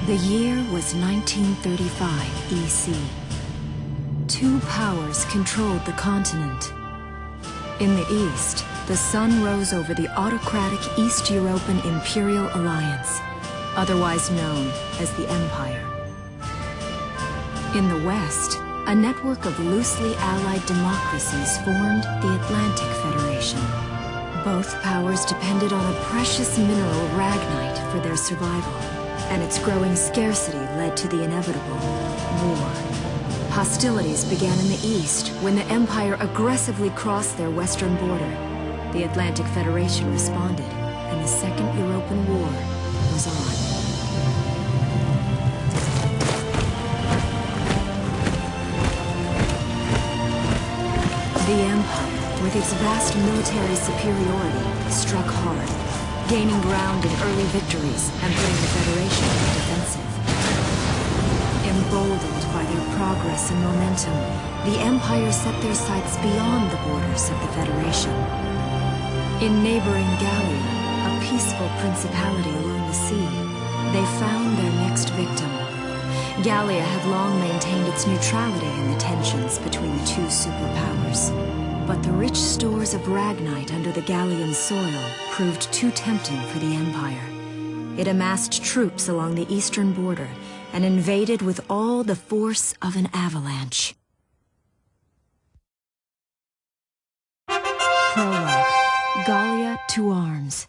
The year was 1935 EC. Two powers controlled the continent. In the east, the sun rose over the autocratic East European Imperial Alliance, otherwise known as the Empire. In the west, a network of loosely allied democracies formed the Atlantic Federation. Both powers depended on a precious mineral ragnite for their survival, and its growing scarcity led to the inevitable war. Hostilities began in the east when the Empire aggressively crossed their western border. The Atlantic Federation responded, and the Second European War was on. The Empire, with its vast military superiority, struck hard, gaining ground in early victories and putting the Federation on the defensive. Emboldened by their progress and momentum, the Empire set their sights beyond the borders of the Federation. In neighboring Gallia, a peaceful principality along the sea, they found their next victim. Gallia had long maintained its neutrality in the tensions between the two superpowers. But the rich stores of ragnite under the Gallian soil proved too tempting for the Empire. It amassed troops along the eastern border and invaded with all the force of an avalanche. Prologue. Gallia to arms.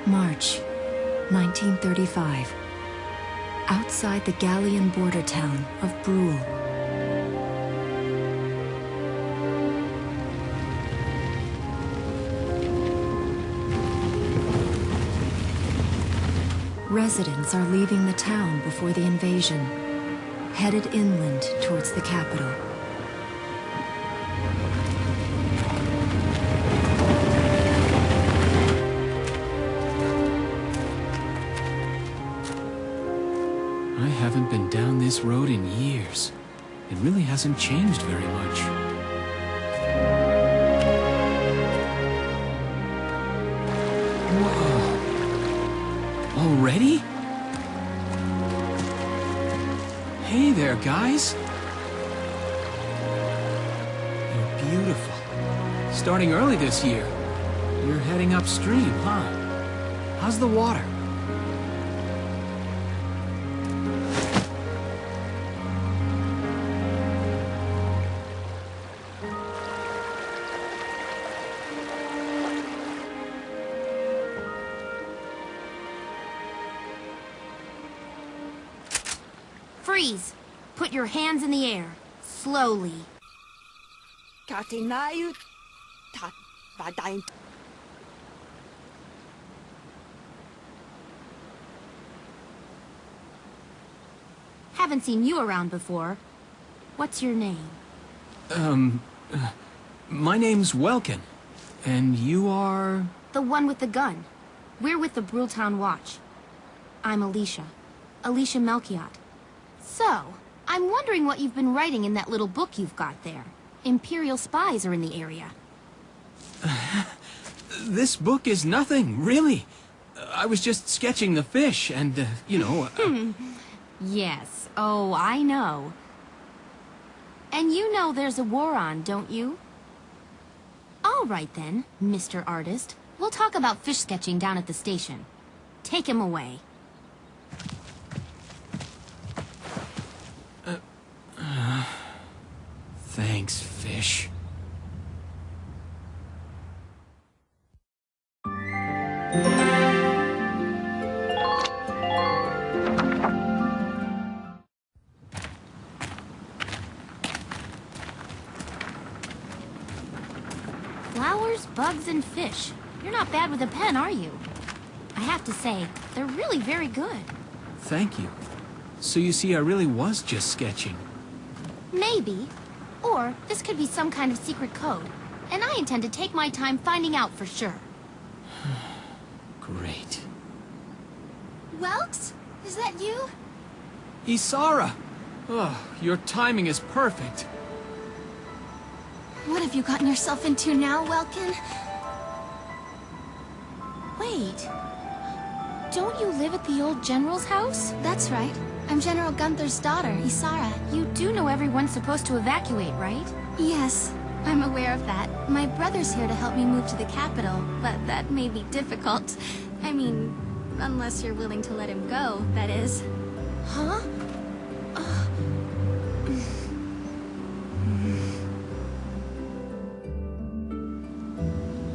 March 1935. Outside the Gallian border town of Brule. Residents are leaving the town before the invasion, headed inland towards the capital. I haven't been down this road in years. It really hasn't changed very much. Whoa! Already? Hey there, guys! You're beautiful. Starting early this year. You're heading upstream, huh? How's the water? Freeze! Put your hands in the air. Slowly. Haven't seen you around before. What's your name? My name's Welkin. And you are... The one with the gun. We're with the Bruletown Watch. I'm Alicia. Alicia Melchiot. So, I'm wondering what you've been writing in that little book you've got there. Imperial spies are in the area. This book is nothing, really. I was just sketching the fish and, you know... Yes. Oh, I know. And you know there's a war on, don't you? All right then, Mr. Artist. We'll talk about fish sketching down at the station. Take him away. Thanks, fish. Flowers, bugs, and fish. You're not bad with a pen, are you? I have to say, they're really very good. Thank you. So you see, I really was just sketching. Maybe. Or this could be some kind of secret code. And I intend to take my time finding out for sure. Great. Welks? Is that you? Isara! Oh, your timing is perfect. What have you gotten yourself into now, Welkin? Wait. Don't you live at the old general's house? That's right. I'm General Gunther's daughter, Isara. You do know everyone's supposed to evacuate, right? Yes, I'm aware of that. My brother's here to help me move to the capital, but that may be difficult. I mean, unless you're willing to let him go, that is. Huh?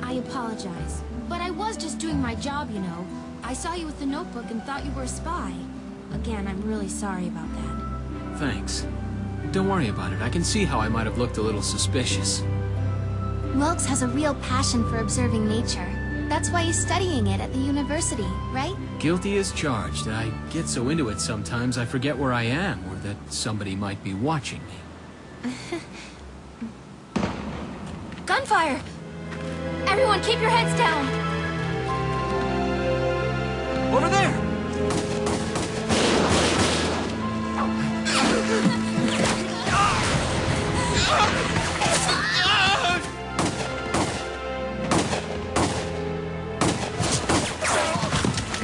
I apologize, but I was just doing my job, you know. I saw you with the notebook and thought you were a spy. Again, I'm really sorry about that. Thanks. Don't worry about it. I can see how I might have looked a little suspicious. Welks has a real passion for observing nature. That's why he's studying it at the university, right? Guilty as charged. I get so into it sometimes I forget where I am, or that somebody might be watching me. Gunfire! Everyone keep your heads down! Over there!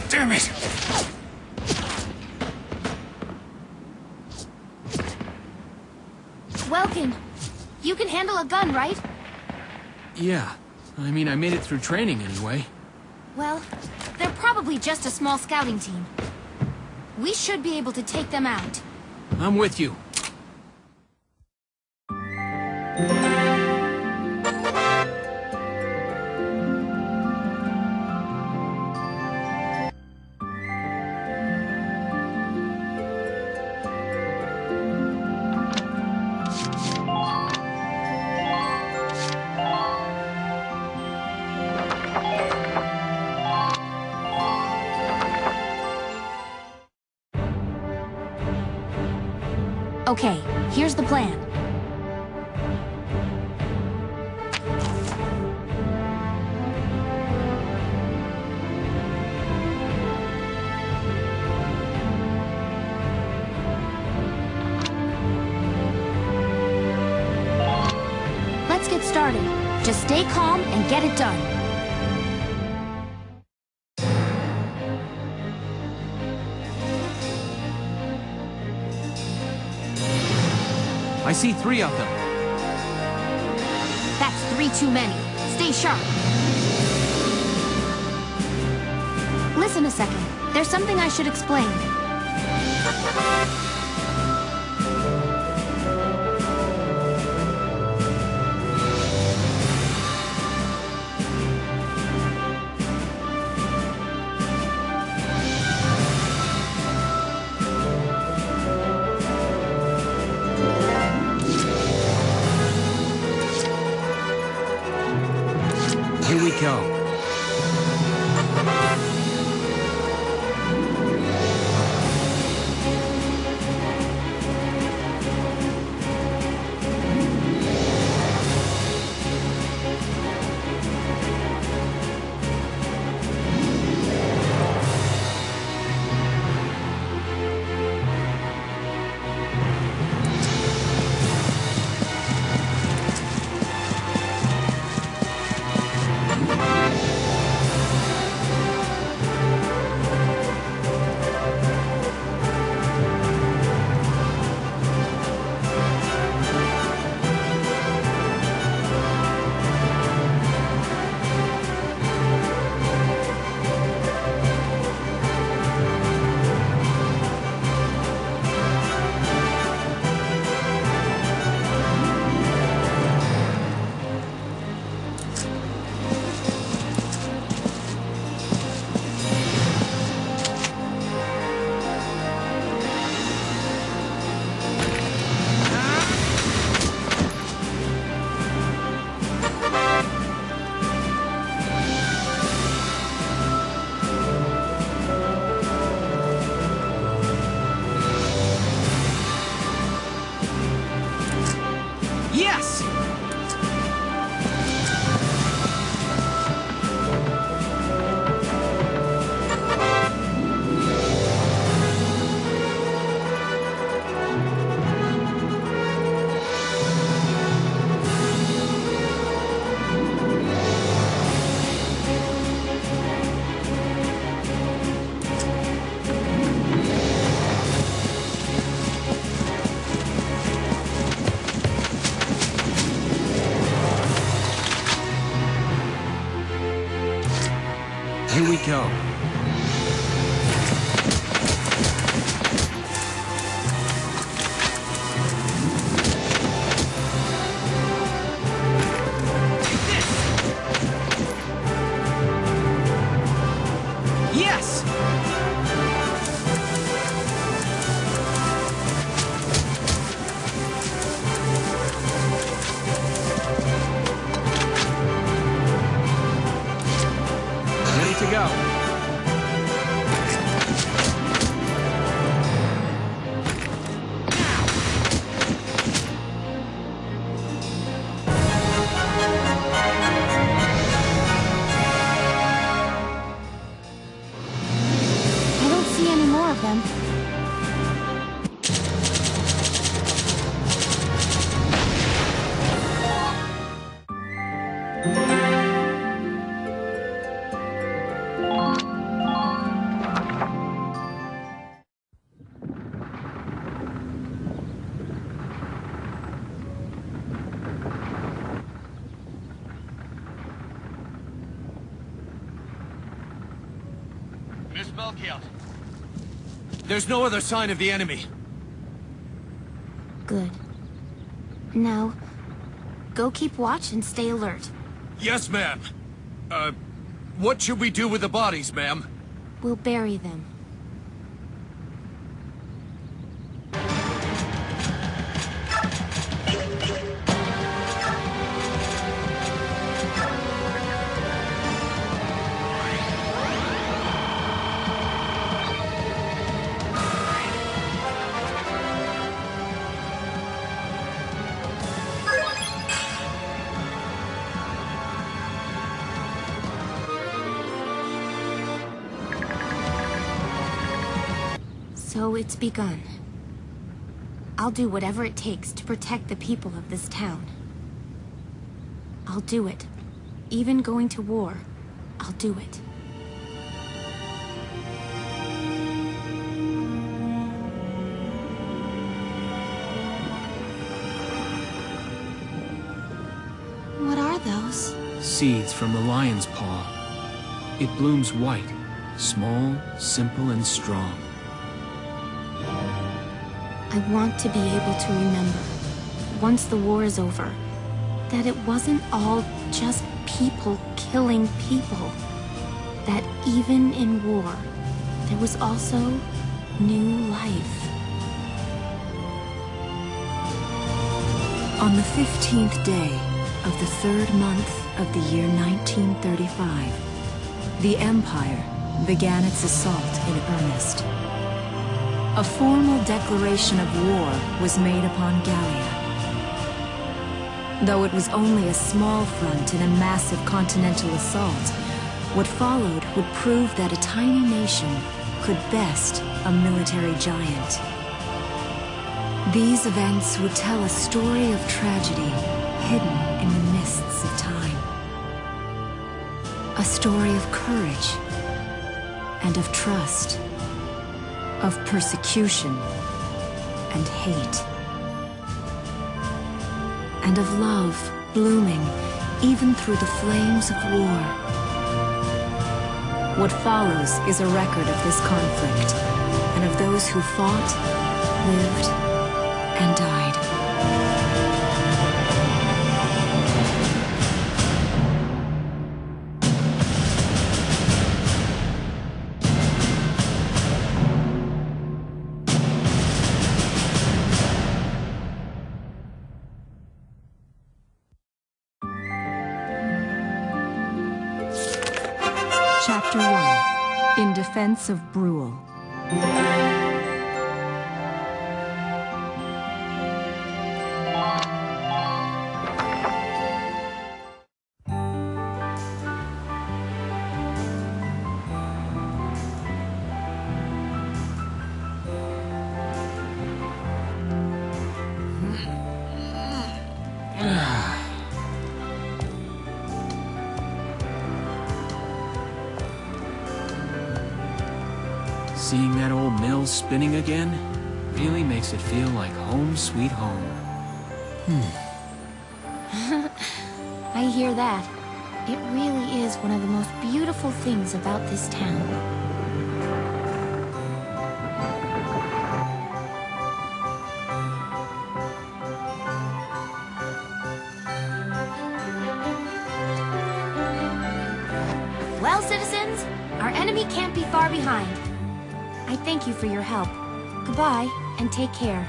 Damn it! Welkin, you can handle a gun, right? Yeah. I mean, I made it through training anyway. Well, they're probably just a small scouting team. We should be able to take them out. I'm with you. Okay, here's the plan. Let's get started. Just stay calm and get it done. I see 3 of them. That's 3 too many. Stay sharp. Listen a second. There's something I should explain. Here we go. There's no other sign of the enemy. Good. Now, go keep watch and stay alert. Yes, ma'am. What should we do with the bodies, ma'am? We'll bury them. So it's begun. I'll do whatever it takes to protect the people of this town. I'll do it. Even going to war, I'll do it. What are those? Seeds from the lion's paw. It blooms white, small, simple, and strong. I want to be able to remember, once the war is over, that it wasn't all just people killing people. That even in war, there was also new life. On the 15th day of the 3rd month of the year 1935, the Empire began its assault in earnest. A formal declaration of war was made upon Gallia. Though it was only a small front in a massive continental assault, what followed would prove that a tiny nation could best a military giant. These events would tell a story of tragedy hidden in the mists of time. A story of courage and of trust, of persecution and hate, and of love blooming even through the flames of war. What follows is a record of this conflict, and of those who fought, lived, and died. Chapter 1. In Defense of Brule. Seeing that old mill spinning again really makes it feel like home sweet home. I hear that. It really is one of the most beautiful things about this town. Well, citizens, our enemy can't be far behind. I thank you for your help. Goodbye, and take care.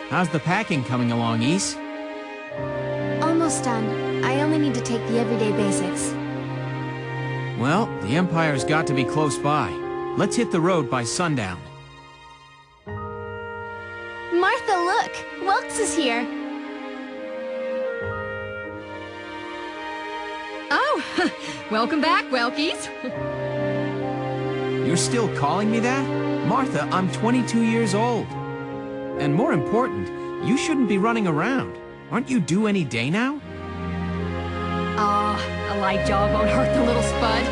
How's the packing coming along, Ys? Almost done. I only need to take the everyday basics. Well, the Empire's got to be close by. Let's hit the road by sundown. Martha, look! Welks is here! Oh, welcome back, Welkies. You're still calling me that? Martha, I'm 22 years old. And more important, you shouldn't be running around. Aren't you due any day now? Aw, a light jog won't hurt the little spud.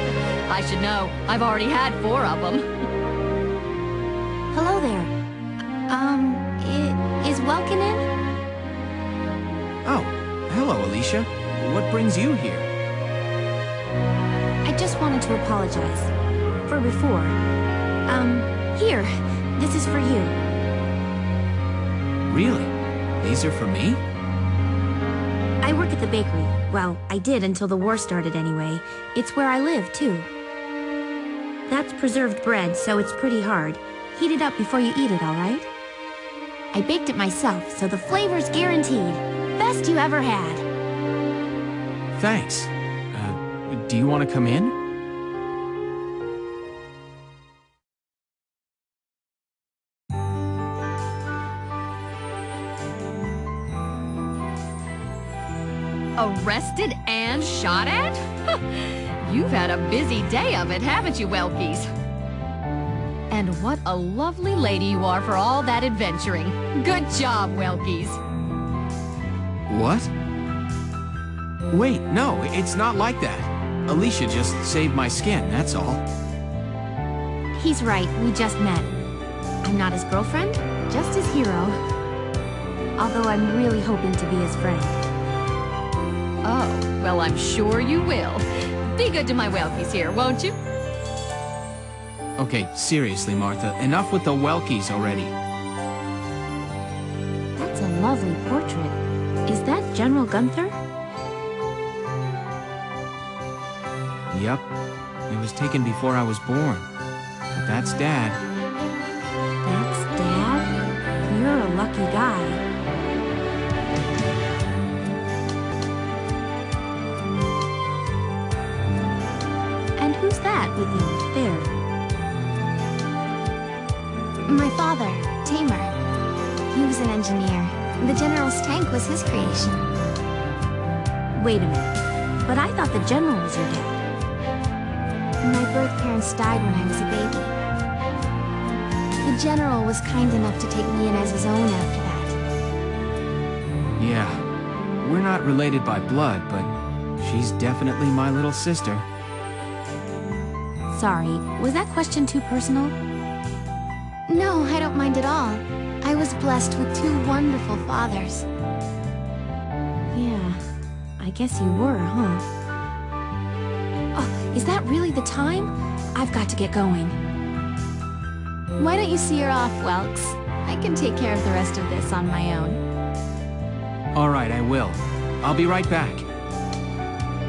I should know. I've already had 4 of them. Hello there. Is Welkin in? Oh, hello, Alicia. What brings you here? I just wanted to apologize. For before. Here. This is for you. Really? These are for me? I work at the bakery. Well, I did until the war started anyway. It's where I live, too. That's preserved bread, so it's pretty hard. Heat it up before you eat it, all right? I baked it myself, so the flavor's guaranteed. Best you ever had. Thanks. Do you want to come in? Arrested and shot at? You've had a busy day of it, haven't you, Welkies? And what a lovely lady you are for all that adventuring. Good job, Welkies. What? Wait, no, it's not like that. Alicia just saved my skin, that's all. He's right, we just met. I'm not his girlfriend, just his hero. Although I'm really hoping to be his friend. Oh, well, I'm sure you will. Be good to my Welkies here, won't you? Okay, seriously, Martha, enough with the Welkies already. That's a lovely portrait. Is that General Gunther? Yep. It was taken before I was born. But that's Dad. That's Dad? You're a lucky guy. And who's that with you, there? My father, Tamer. He was an engineer. The General's tank was his creation. Wait a minute. But I thought the General was your dad. My birth parents died when I was a baby. The General was kind enough to take me in as his own after that. Yeah. We're not related by blood, but she's definitely my little sister. Sorry, was that question too personal? No, I don't mind at all. I was blessed with 2 wonderful fathers. Yeah, I guess you were, huh? Oh, is that really the time? I've got to get going. Why don't you see her off, Welks? I can take care of the rest of this on my own. All right, I will. I'll be right back.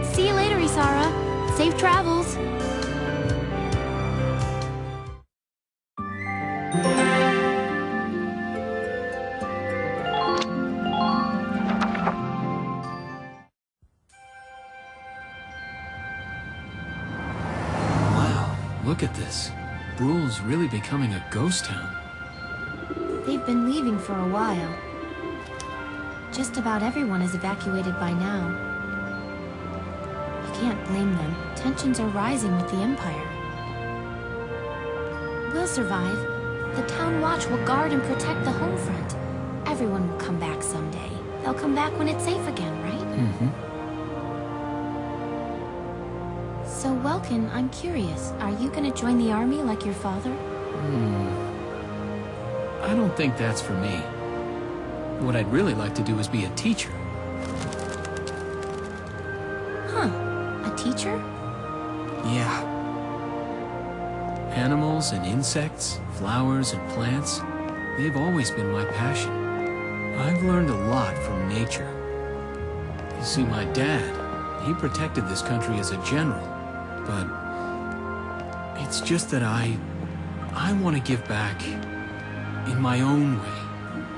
See you later, Isara. Safe travels. Look at this. Bruhl's really becoming a ghost town. They've been leaving for a while. Just about everyone is evacuated by now. You can't blame them. Tensions are rising with the Empire. We'll survive. The Town Watch will guard and protect the home front. Everyone will come back someday. They'll come back when it's safe again, right? Mm-hmm. So, Welkin, I'm curious. Are you gonna join the army like your father? I don't think that's for me. What I'd really like to do is be a teacher. Huh. A teacher? Yeah. Animals and insects, flowers and plants, they've always been my passion. I've learned a lot from nature. You see, my dad, he protected this country as a general. But it's just that I want to give back in my own way.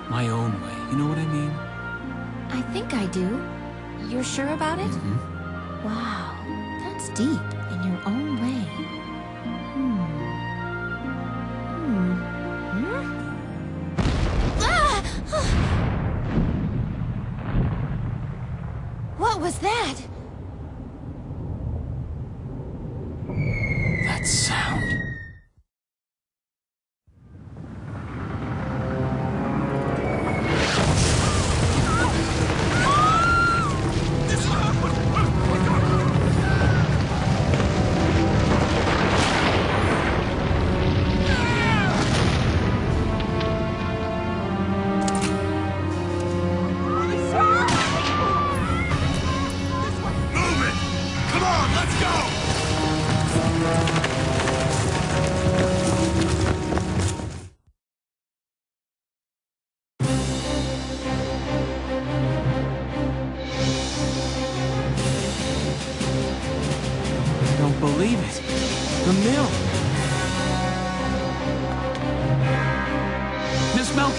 My own way. You know what I mean? I think I do. You're sure about it? Mm-hmm. Wow, that's deep in your own way. What was that? That sound.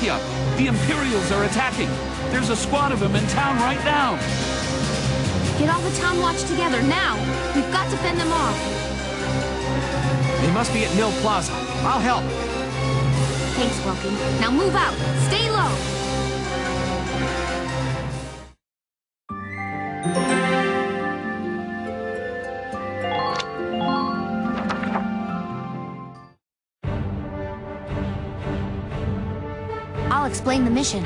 Nokia! The Imperials are attacking! There's a squad of them in town right now! Get all the town watch together, now! We've got to fend them off. They must be at Mill Plaza. I'll help. Thanks, Welky. Now move out. Stay low. I'll explain the mission.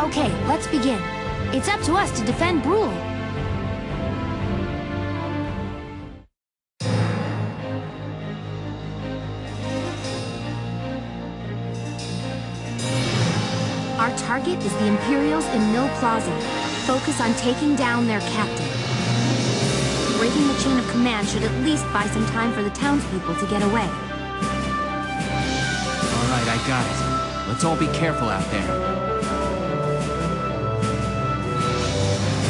Okay, let's begin. It's up to us to defend Brule. Our target is the Imperials in Mill Plaza. Focus on taking down their captain. Breaking the chain of command should at least buy some time for the townspeople to get away. All right, I got it. Let's all be careful out there.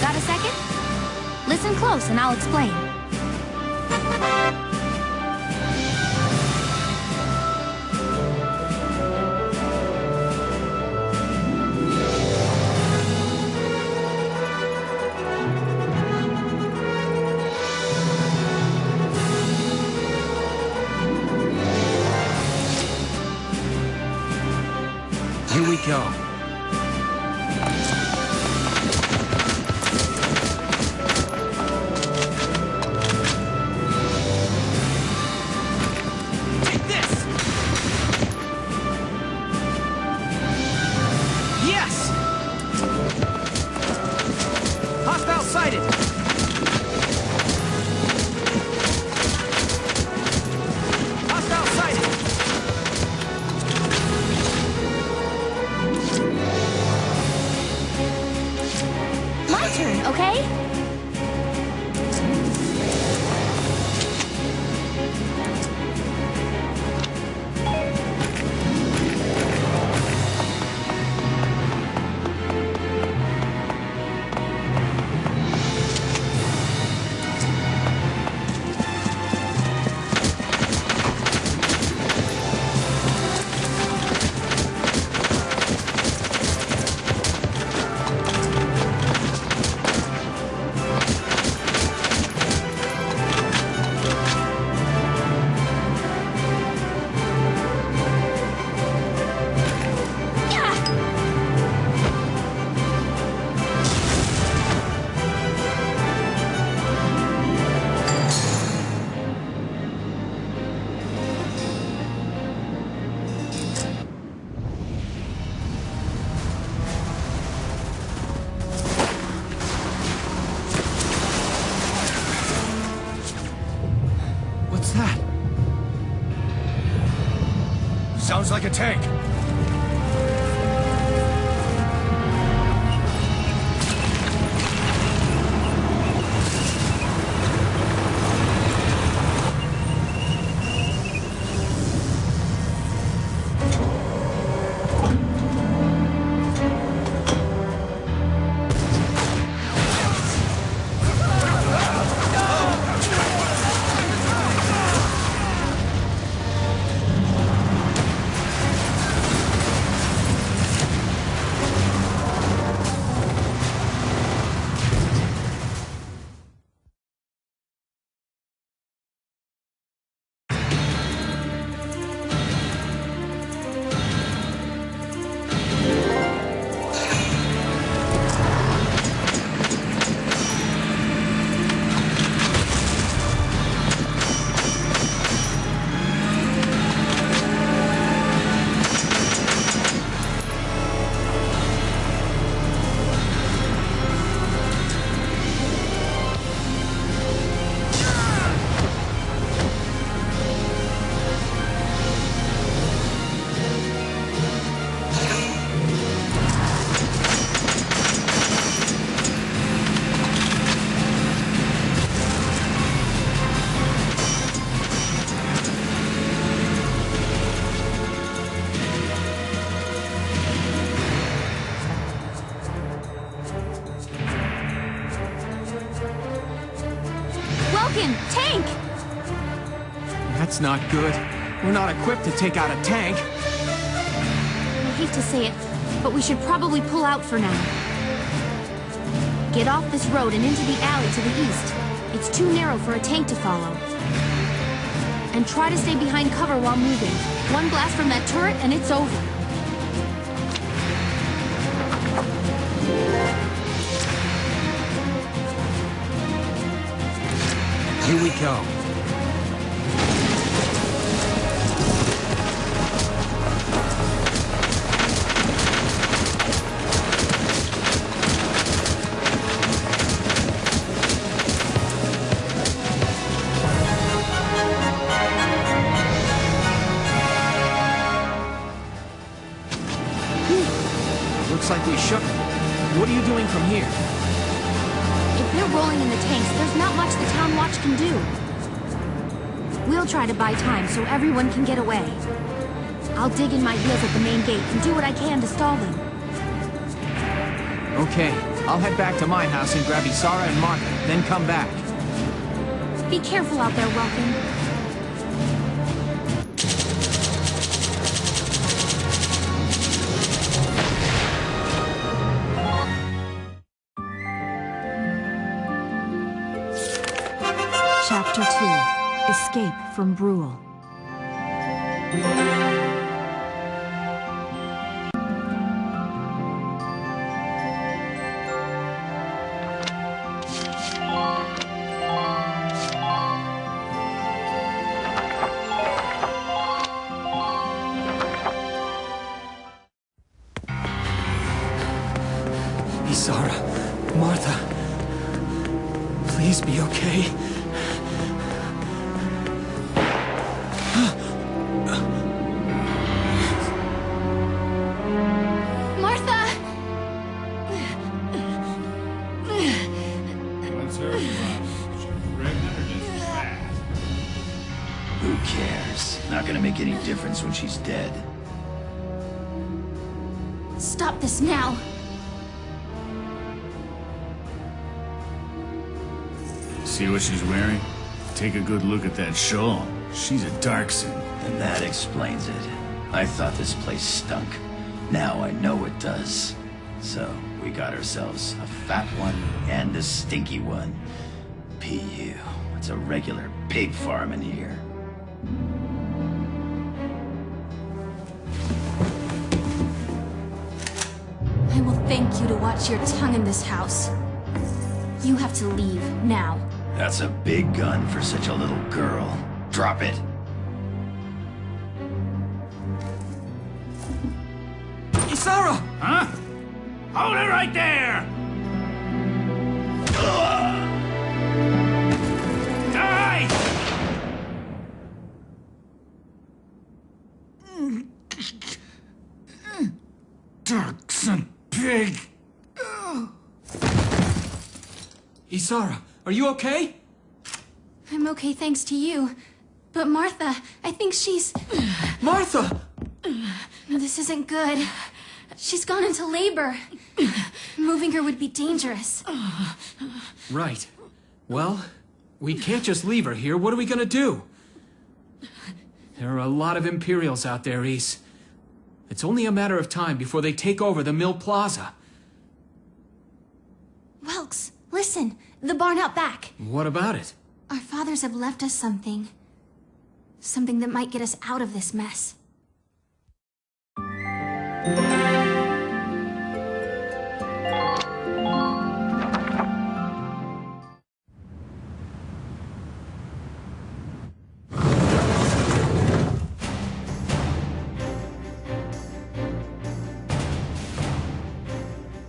Got a second? Listen close and I'll explain. Here we go. Okay? Sounds like a tank. Vulcan! Tank! That's not good. We're not equipped to take out a tank. I hate to say it, but we should probably pull out for now. Get off this road and into the alley to the east. It's too narrow for a tank to follow. And try to stay behind cover while moving. One blast from that turret and it's over. Here we go. Looks like we shook them. What are you doing from here? If they're rolling in the tanks, there's not much the town watch can do. We'll try to buy time so everyone can get away. I'll dig in my heels at the main gate and do what I can to stall them. Okay, I'll head back to my house and grab Isara and Martha, then come back. Be careful out there, Welcome. Chapter 2. Escape from Brule. Isara, Martha, please be okay. What's her problem? She's pregnant or just fat? Who cares? Not gonna make any difference when she's dead. Stop this now! See what she's wearing? Take a good look at that shawl. She's a Darkson. And that explains it. I thought this place stunk. Now I know it does. So, we got ourselves a fat one and a stinky one. PU. It's a regular pig farm in here. I will thank you to watch your tongue in this house. You have to leave, now. That's a big gun for such a little girl. Drop it. Isara! Huh? Hold it right there! Die! Darkson pig! Isara, are you okay? I'm okay thanks to you. But Martha, I think she's... Martha! This isn't good. She's gone into labor. Moving her would be dangerous. Right. Well, we can't just leave her here. What are we gonna do? There are a lot of Imperials out there, Ys. It's only a matter of time before they take over the Mill Plaza. Welks, listen. The barn out back. What about it? Our fathers have left us something. Something that might get us out of this mess.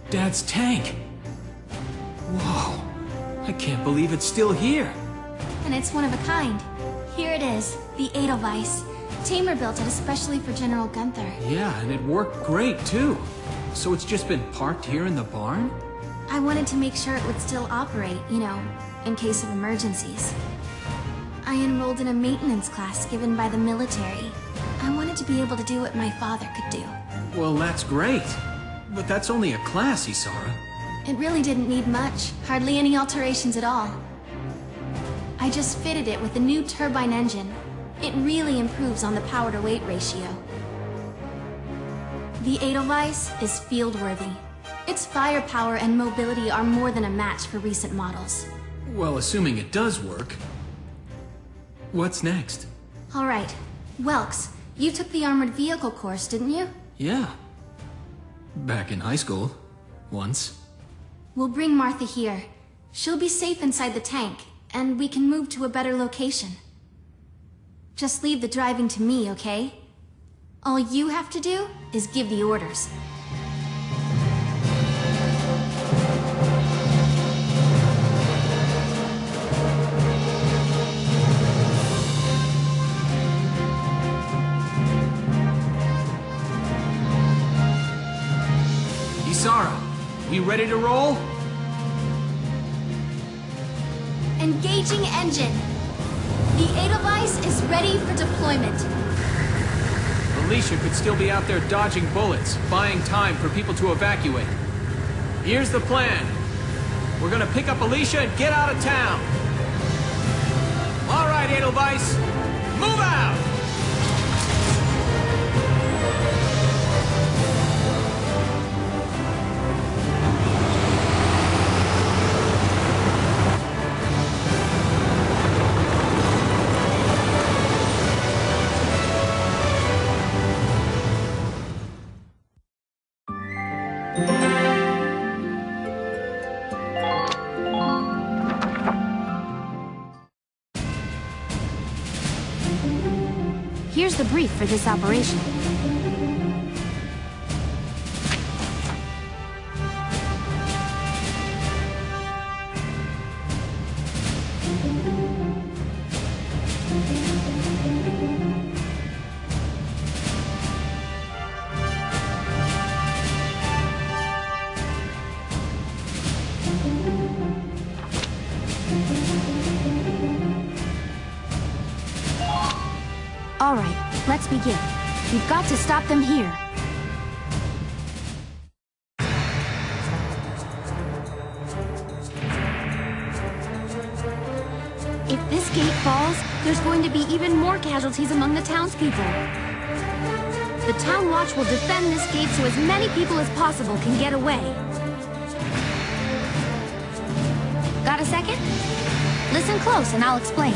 Dad's tank. Whoa. I can't believe it's still here. And it's one of a kind. Here it is, the Edelweiss. Tamer built it especially for General Gunther. Yeah, and it worked great, too. So it's just been parked here in the barn? I wanted to make sure it would still operate, you know, in case of emergencies. I enrolled in a maintenance class given by the military. I wanted to be able to do what my father could do. Well, that's great. But that's only a class, Isara. It really didn't need much. Hardly any alterations at all. I I just fitted it with a new turbine engine. It really improves on the power-to-weight ratio. The Edelweiss is field-worthy. Its firepower and mobility are more than a match for recent models. Well, assuming it does work, what's next? Alright, Welks, you took the armored vehicle course, didn't you? Yeah. Back in high school. Once. We'll bring Martha here. She'll be safe inside the tank, and we can move to a better location. Just leave the driving to me, okay? All you have to do is give the orders. Isara, we ready to roll? Engaging engine. The Edelweiss is ready for deployment. Alicia could still be out there dodging bullets, buying time for people to evacuate. Here's the plan. We're gonna pick up Alicia and get out of town. All right, Edelweiss, move out! Here's the brief for this operation. All right, let's begin. We've got to stop them here. If this gate falls, there's going to be even more casualties among the townspeople. The Town Watch will defend this gate so as many people as possible can get away. Got a second? Listen close and I'll explain.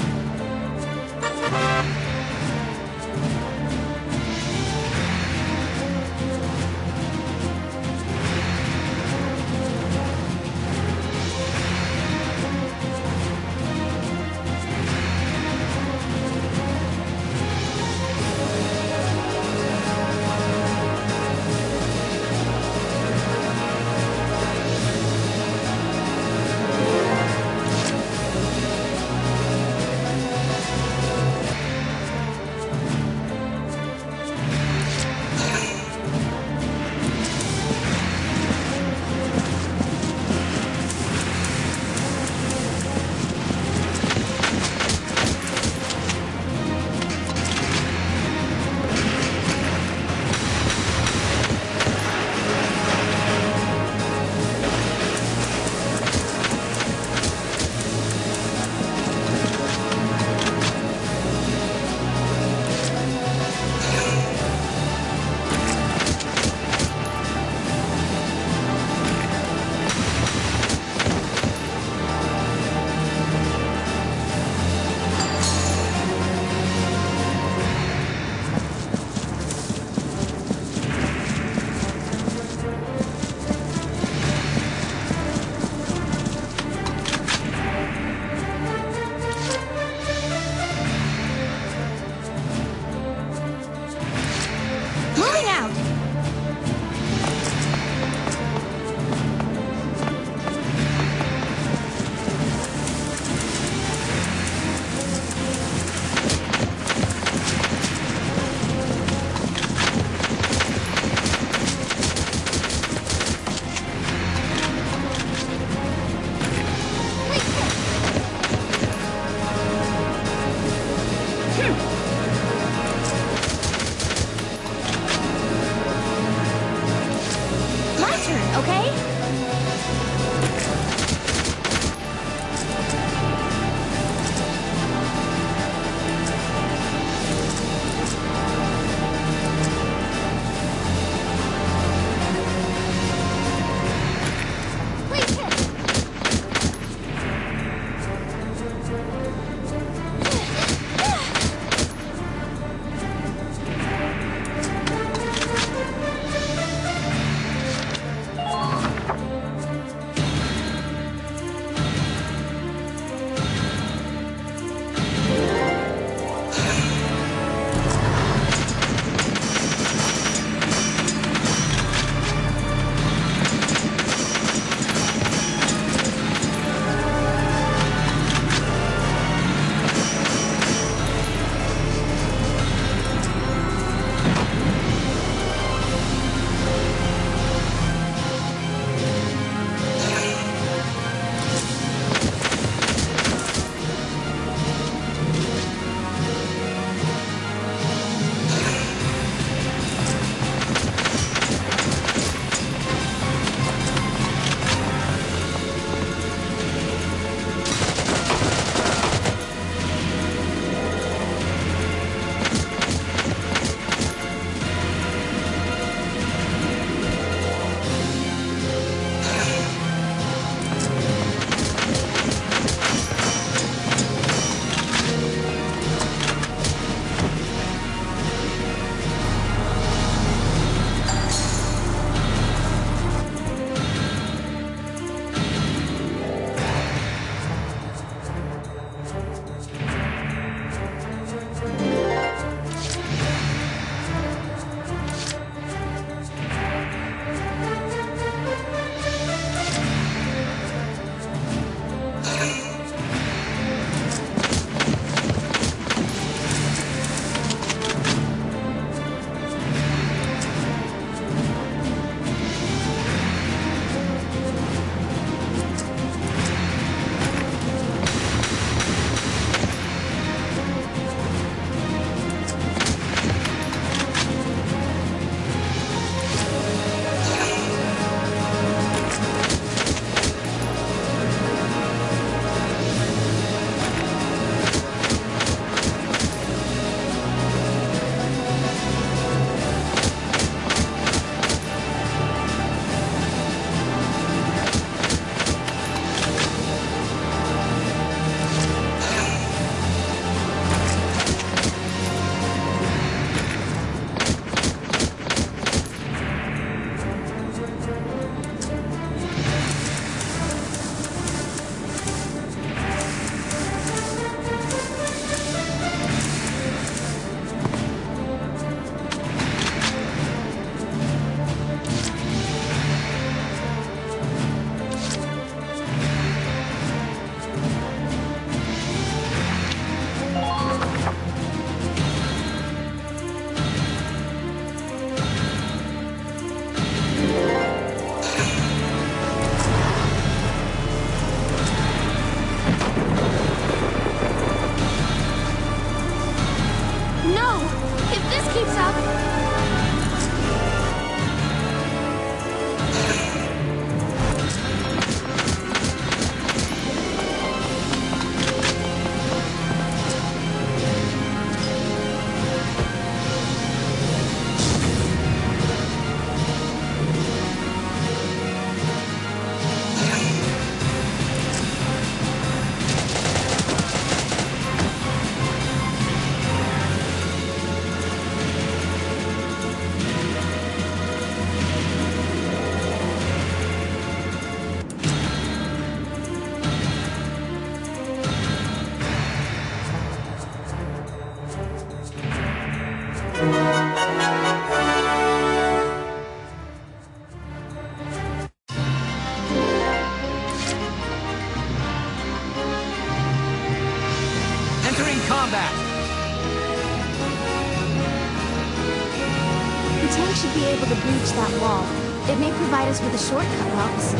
tank should be able to breach that wall. It may provide us with a shortcut, Welks.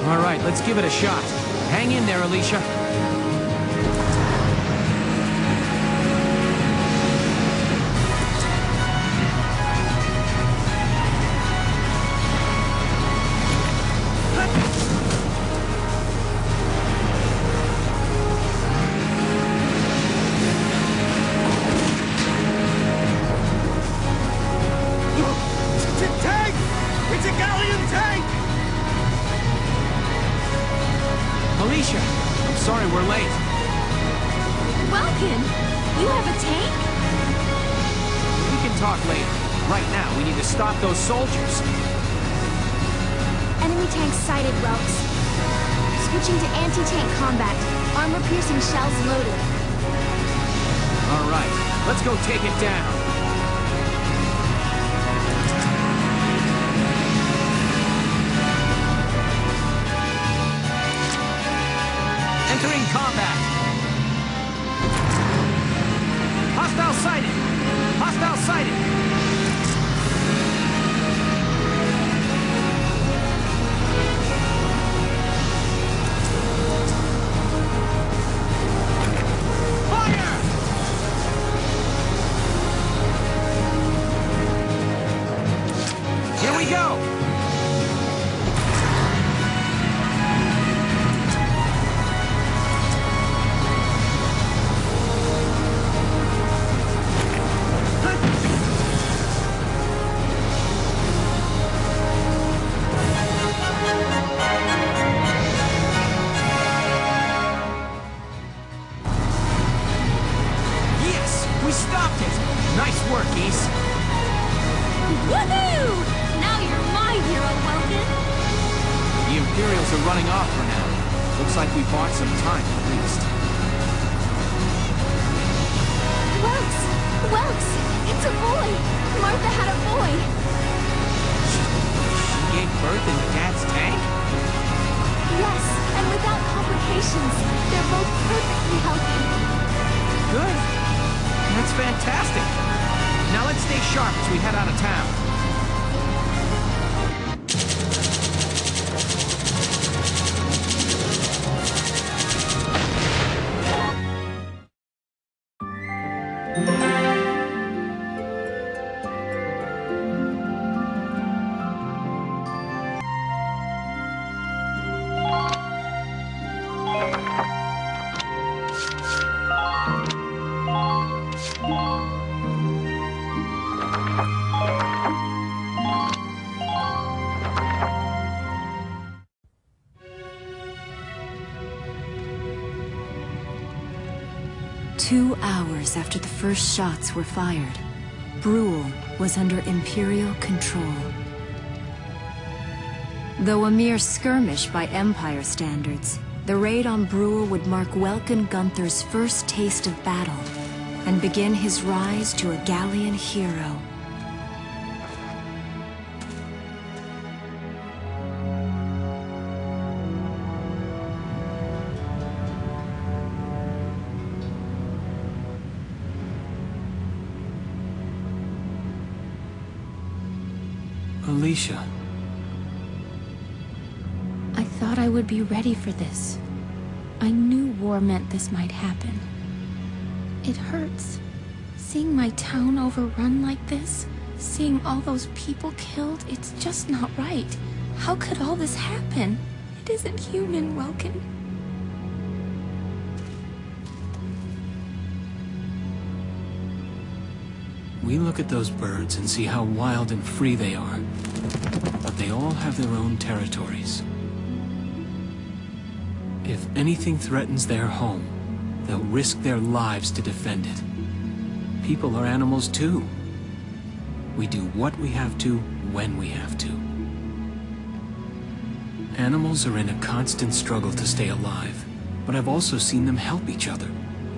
All right, let's give it a shot. Hang in there, Alicia. Alicia, I'm sorry we're late. Welkin, you have a tank? We can talk later. Right now, we need to stop those soldiers. Enemy tank sighted, Welks. Switching to anti-tank combat. Armor-piercing shells loaded. All right, let's go take it down. Entering combat. Hostile sighted. Hostile sighted. Fire! Here we go. We stopped it! Nice work, Ace. Woohoo! Now you're my hero, Welkin. The Imperials are running off for now. Looks like we bought some time, at least. Welks! Welks! It's a boy! Martha had a boy! She gave birth in Dad's tank? Yes, and without complications. They're both perfectly healthy. Good. That's fantastic. Now let's stay sharp as we head out of town. Two hours after the first shots were fired, Brule was under Imperial control. Though a mere skirmish by Empire standards, the raid on Brule would mark Welkin Gunther's first taste of battle and begin his rise to a Gallian hero. Alicia. I thought I would be ready for this. I knew war meant this might happen. It hurts. Seeing my town overrun like this, seeing all those people killed, it's just not right. How could all this happen? It isn't human, Welkin. We look at those birds and see how wild and free they are. But they all have their own territories. If anything threatens their home, they'll risk their lives to defend it. People are animals too. We do what we have to, when we have to. Animals are in a constant struggle to stay alive, but I've also seen them help each other,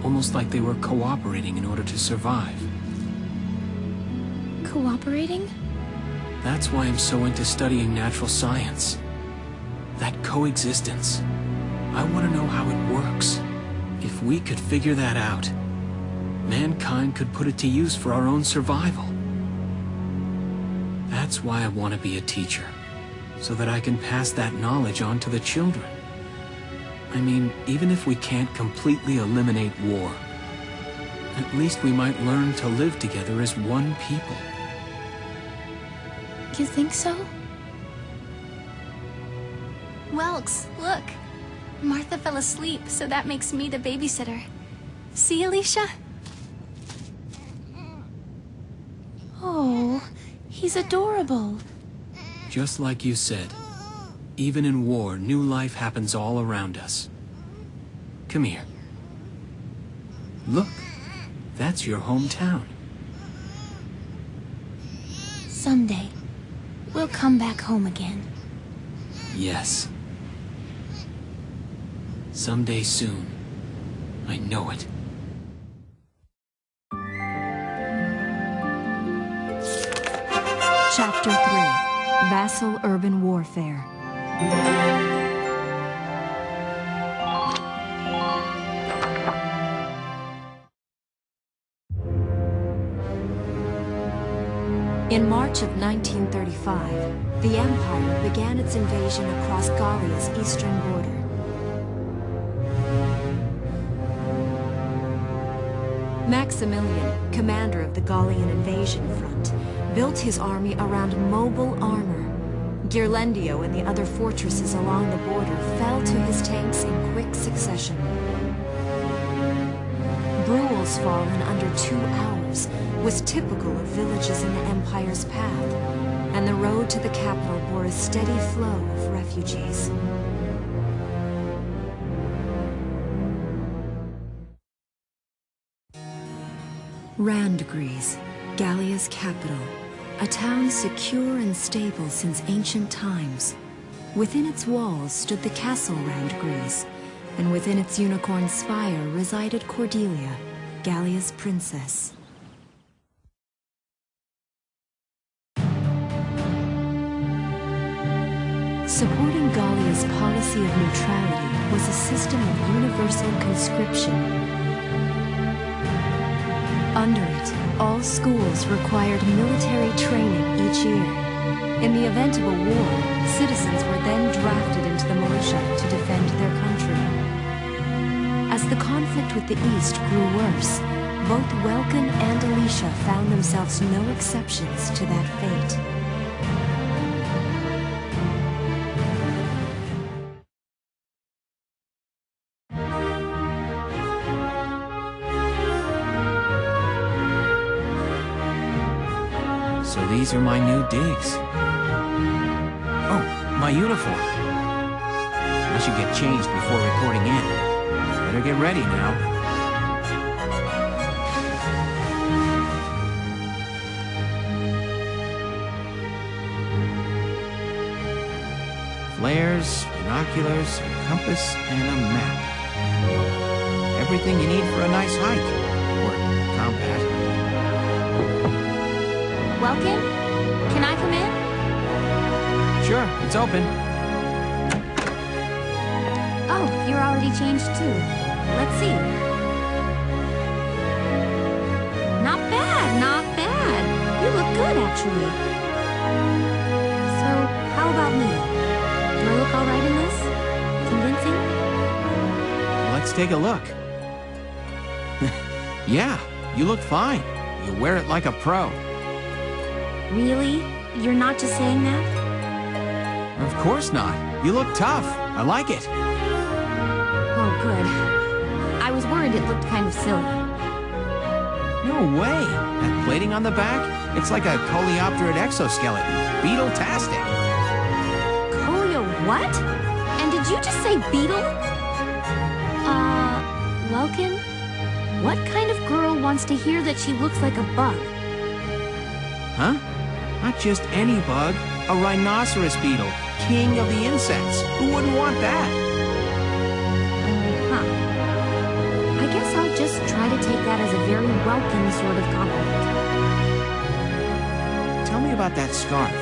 almost like they were cooperating in order to survive. Cooperating? That's why I'm so into studying natural science. That coexistence. I want to know how it works. If we could figure that out, mankind could put it to use for our own survival. That's why I want to be a teacher, so that I can pass that knowledge on to the children. I mean, even if we can't completely eliminate war, at least we might learn to live together as one people. You think so? Welks, look. Martha fell asleep, so that makes me the babysitter. See, Alicia? Oh, he's adorable. Just like you said, even in war, new life happens all around us. Come here. Look, that's your hometown. Someday, we'll come back home again. Yes. Someday soon. I know it. Chapter 3. Vassal Urban Warfare. In March of 1935, the Empire began its invasion across Gallia's eastern border. Maximilian, commander of the Gallian invasion front, built his army around mobile armor. Ghirlandaio and the other fortresses along the border fell to his tanks in quick succession. Bruhl's fall in under 2 hours was typical of villages in the Empire's path, and the road to the capital bore a steady flow of refugees. Randgries, Gallia's capital, a town secure and stable since ancient times. Within its walls stood the castle Randgries, and within its unicorn spire resided Cordelia, Gallia's princess. Supporting Gallia's policy of neutrality was a system of universal conscription. Under it, all schools required military training each year. In the event of a war, citizens were then drafted into the militia to defend their country. As the conflict with the East grew worse, both Welkin and Alicia found themselves no exceptions to that fate. So these are my new digs. Oh, my uniform. I should get changed before reporting in. Better get ready now. Flares, binoculars, a compass, and a map. Everything you need for a nice hike. Or combat. Welkin? Can I come in? Sure, it's open. Oh, you're already changed too. Let's see. Not bad, not bad. You look good, actually. So, how about me? Do I look all right in this? Convincing? Let's take a look. Yeah, you look fine. You wear it like a pro. Really? You're not just saying that? Of course not. You look tough. I like it. Oh, good. I was worried it looked kind of silly. No way. That plating on the back? It's like a coleopterate exoskeleton. Beetle-tastic. Colio what? And did you just say beetle? Welkin? What kind of girl wants to hear that she looks like a bug? Huh? Not just any bug. A rhinoceros beetle. King of the insects. Who wouldn't want that? Huh. I guess I'll just try to take that as a very welcome sort of compliment. Tell me about that scarf.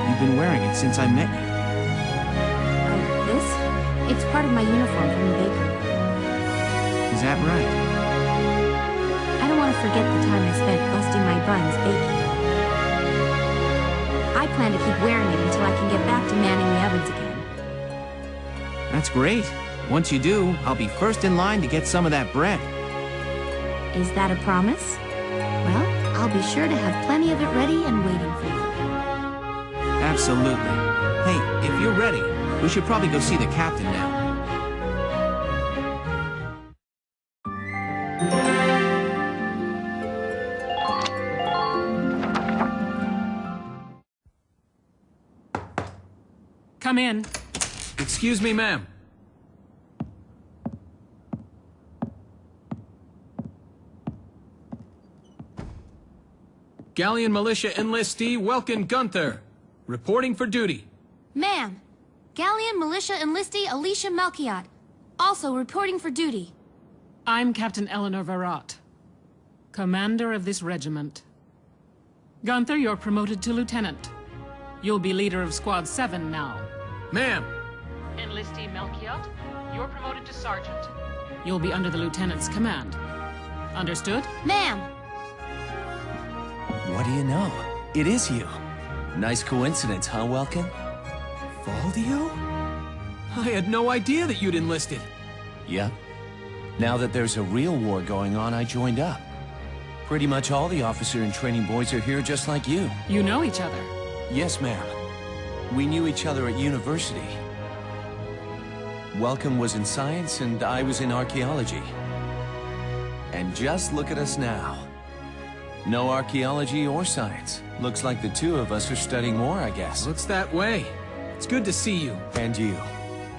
You've been wearing it since I met you. Oh, this? It's part of my uniform from the bakery. Is that right? I don't want to forget the time I spent busting my buns baking. plan to keep wearing it until I can get back to manning the ovens again. That's great. Once you do, I'll be first in line to get some of that bread. Is that a promise? Well, I'll be sure to have plenty of it ready and waiting for you. Absolutely. Hey, if you're ready, we should probably go see the captain now. Come in. Excuse me, ma'am. Galleon Militia enlistee Welkin Gunther, reporting for duty. Ma'am, Galleon Militia enlistee Alicia Melchiot, also reporting for duty. I'm Captain Eleanor Varrot, commander of this regiment. Gunther, you're promoted to lieutenant. You'll be leader of Squad 7 now. Ma'am. Enlistee Melchiot, you're promoted to sergeant. You'll be under the lieutenant's command. Understood? Ma'am. What do you know? It is you. Nice coincidence, huh, Welkin? Valdio? I had no idea that you'd enlisted. Yep. Now that there's a real war going on, I joined up. Pretty much all the officer and training boys are here just like you. You know each other? Yes, ma'am. We knew each other at university. Welkin was in science and I was in archaeology. And just look at us now. No archaeology or science. Looks like the two of us are studying more, I guess. Looks that way. It's good to see you. And you.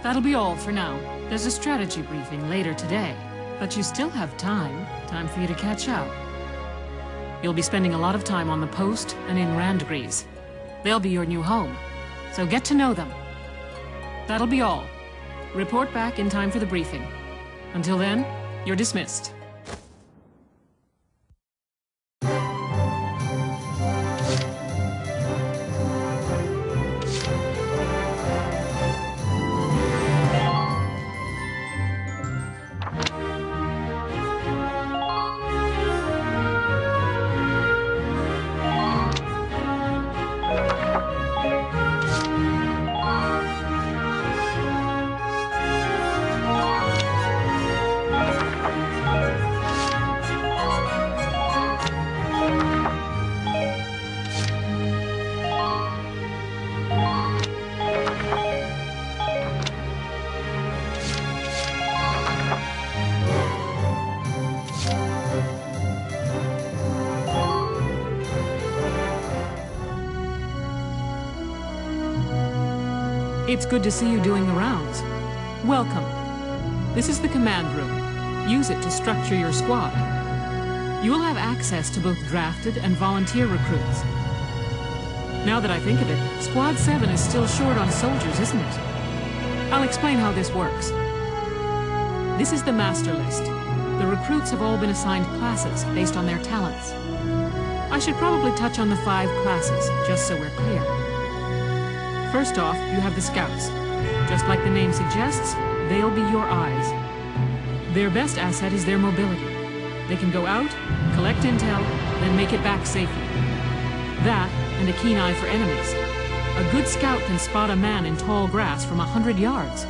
That'll be all for now. There's a strategy briefing later today. But you still have time. Time for you to catch up. You'll be spending a lot of time on the post and in Randgrease. They'll be your new home. So get to know them. That'll be all. Report back in time for the briefing. Until then, you're dismissed. It's good to see you doing the rounds. Welcome. This is the command room. Use it to structure your squad. You will have access to both drafted and volunteer recruits. Now that I think of it, Squad 7 is still short on soldiers, isn't it? I'll explain how this works. This is the master list. The recruits have all been assigned classes based on their talents. I should probably touch on the 5 classes, just so we're clear. First off, you have the scouts. Just like the name suggests, they'll be your eyes. Their best asset is their mobility. They can go out, collect intel, then make it back safely. That, and a keen eye for enemies. A good scout can spot a man in tall grass from 100 yards.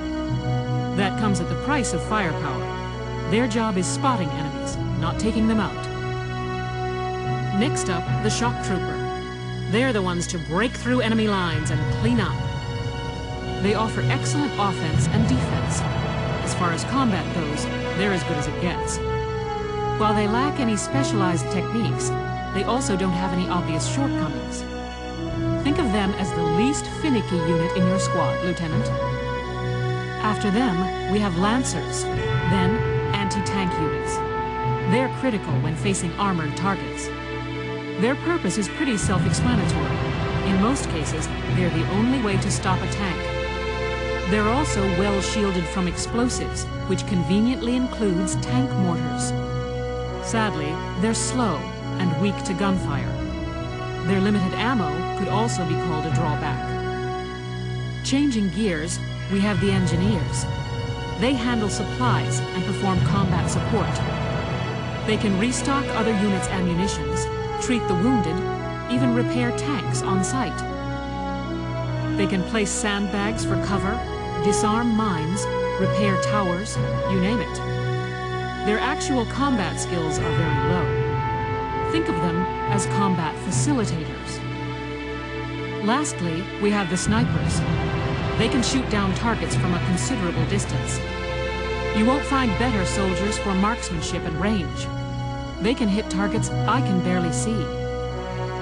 That comes at the price of firepower. Their job is spotting enemies, not taking them out. Next up, the shock trooper. They're the ones to break through enemy lines and clean up. They offer excellent offense and defense. As far as combat goes, they're as good as it gets. While they lack any specialized techniques, they also don't have any obvious shortcomings. Think of them as the least finicky unit in your squad, Lieutenant. After them, we have Lancers, then anti-tank units. They're critical when facing armored targets. Their purpose is pretty self-explanatory. In most cases, they're the only way to stop a tank. They're also well shielded from explosives, which conveniently includes tank mortars. Sadly, they're slow and weak to gunfire. Their limited ammo could also be called a drawback. Changing gears, we have the engineers. They handle supplies and perform combat support. They can restock other units' ammunitions, treat the wounded, even repair tanks on site. They can place sandbags for cover, disarm mines, repair towers, you name it. Their actual combat skills are very low. Think of them as combat facilitators. Lastly, we have the snipers. They can shoot down targets from a considerable distance. You won't find better soldiers for marksmanship and range. They can hit targets I can barely see.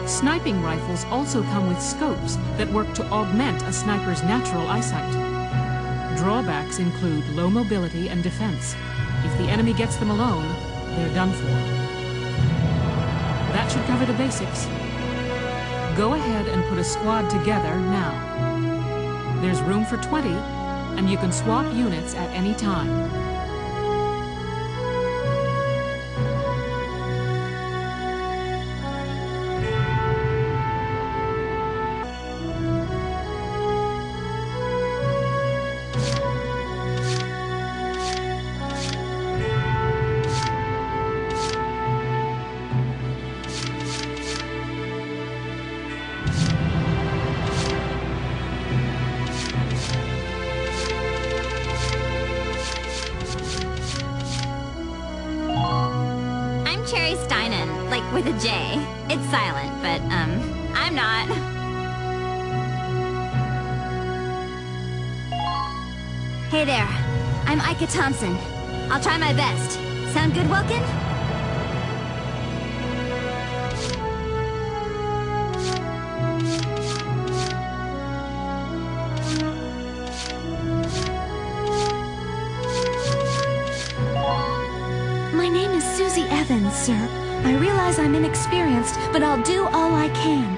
Sniping rifles also come with scopes that work to augment a sniper's natural eyesight. Drawbacks include low mobility and defense. If the enemy gets them alone, they're done for. That should cover the basics. Go ahead and put a squad together now. There's room for 20, and you can swap units at any time. With a J. It's silent, but, I'm not. Hey there. I'm Ika Thompson. I'll try my best. Sound good, Wilkin? My name is Susie Evans, sir. I realize I'm inexperienced, but I'll do all I can.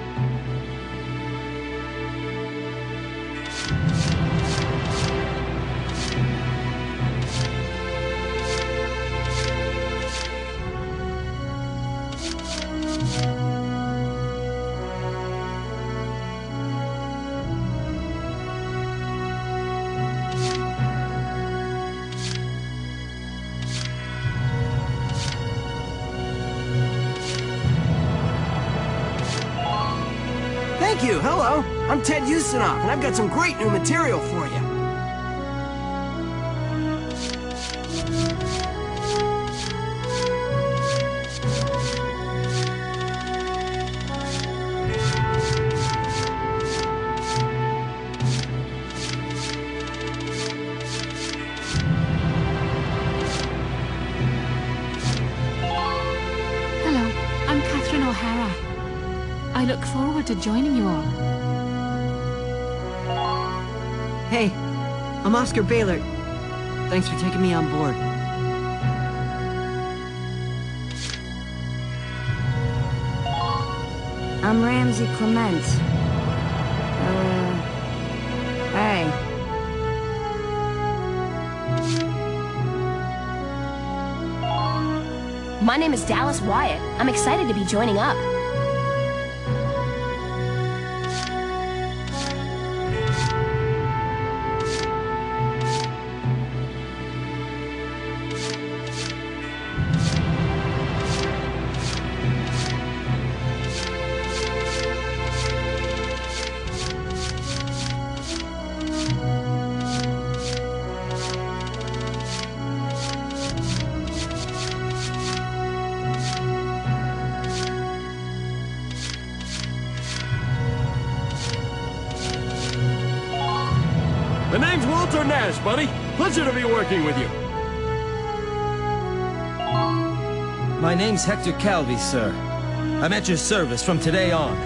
Thank you, hello. I'm Ted Ustinov, and I've got some great new material for you. Hello, I'm Catherine O'Hara. I look forward to joining you all. Hey, I'm Oscar Baylor. Thanks for taking me on board. I'm Ramsey Clement. Hey. My name is Dallas Wyatt. I'm excited to be joining up. The name's Walter Nash, buddy. Pleasure to be working with you. My name's Hector Calvi, sir. I'm at your service from today on.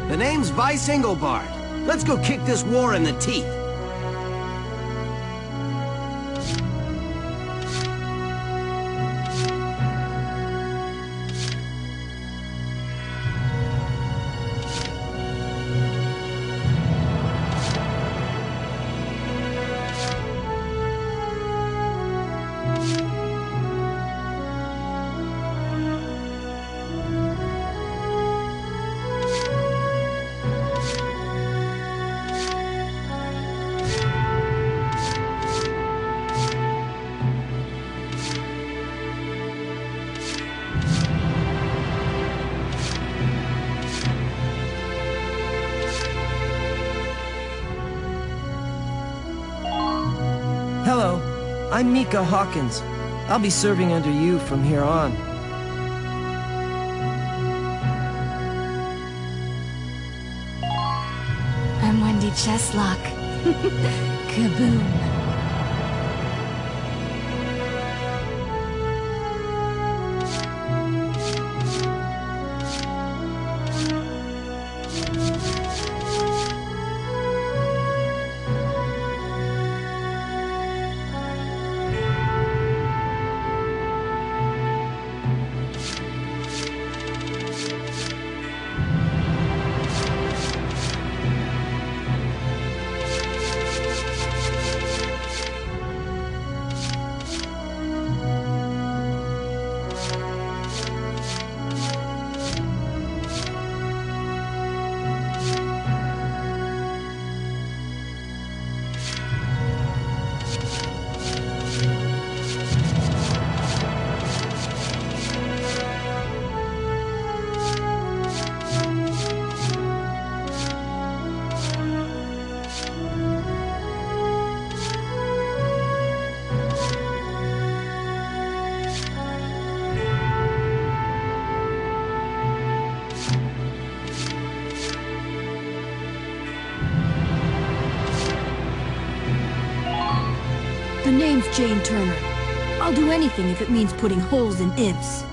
The name's Vice Engelbart. Let's go kick this war in the teeth. Hello, I'm Mika Hawkins. I'll be serving under you from here on. I'm Wendy Cheslock. Kaboom. The name's Jane Turner. I'll do anything if it means putting holes in imps.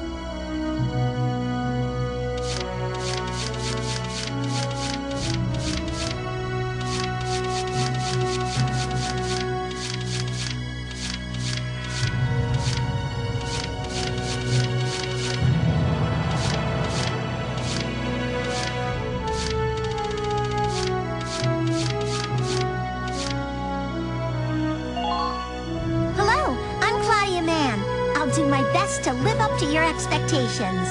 Do my best to live up to your expectations.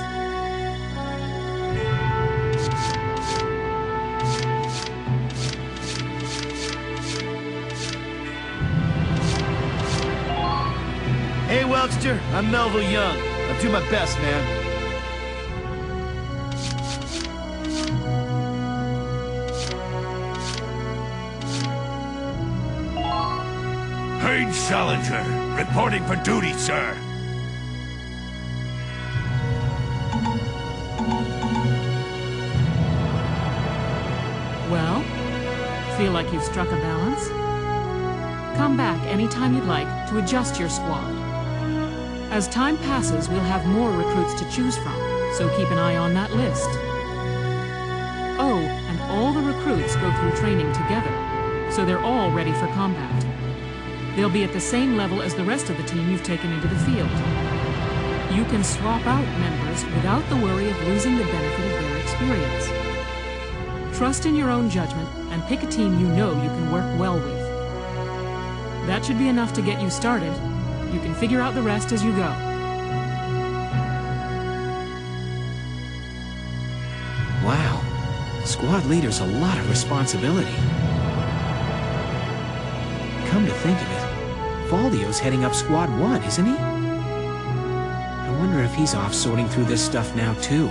Hey, Welchster, I'm Melville Young. I'll do my best, man. Page Salinger, reporting for duty, sir. Well, feel like you've struck a balance? Come back anytime you'd like to adjust your squad. As time passes, we'll have more recruits to choose from, so keep an eye on that list. Oh, and all the recruits go through training together, so they're all ready for combat. They'll be at the same level as the rest of the team you've taken into the field. You can swap out members without the worry of losing the benefit of their experience. Trust in your own judgment and pick a team you know you can work well with. That should be enough to get you started. You can figure out the rest as you go. Wow. Squad leader's a lot of responsibility. Come to think of it, Faldio's heading up Squad 1, isn't he? I wonder if he's off sorting through this stuff now, too.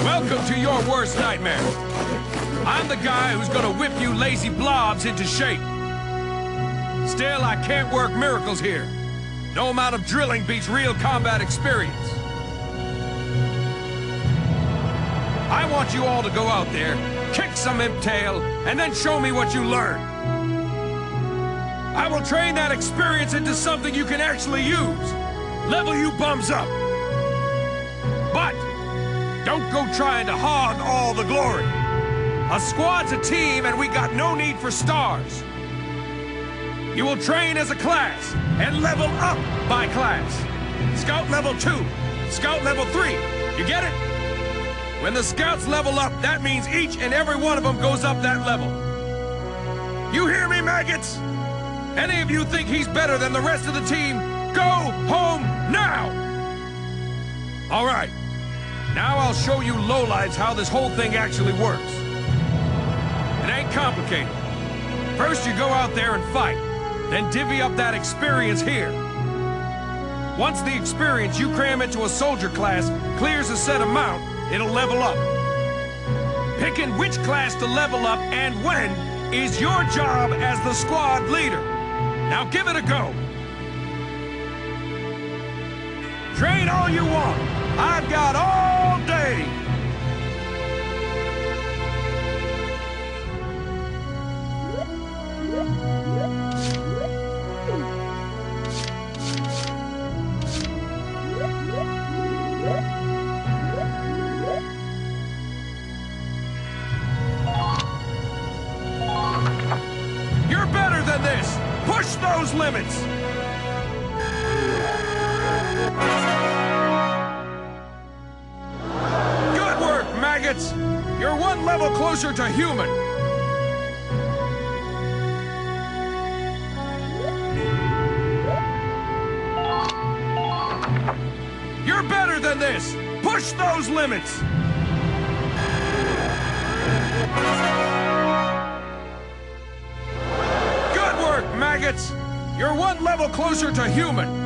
Welcome to your worst nightmare. I'm the guy who's gonna whip you lazy blobs into shape. Still, I can't work miracles here. No amount of drilling beats real combat experience. I want you all to go out there, kick some imp tail, and then show me what you learn. I will train that experience into something you can actually use. Level you bums up. But don't go trying to hog all the glory. A squad's a team, and we got no need for stars. You will train as a class, and level up by class. Scout level 2, Scout level 3. You get it? When the scouts level up, that means each and every one of them goes up that level. You hear me, maggots? Any of you think he's better than the rest of the team, go home now! All right. Now I'll show you lowlights how this whole thing actually works. It ain't complicated. First you go out there and fight, then divvy up that experience here. Once the experience you cram into a soldier class clears a set amount, it'll level up. Picking which class to level up and when is your job as the squad leader. Now give it a go. Train all you want. I've got all day. You're better than this. Push those limits. Good work, maggots. You're one level closer to human. You're better than this. Push those limits. Good work, maggots. You're one level closer to human.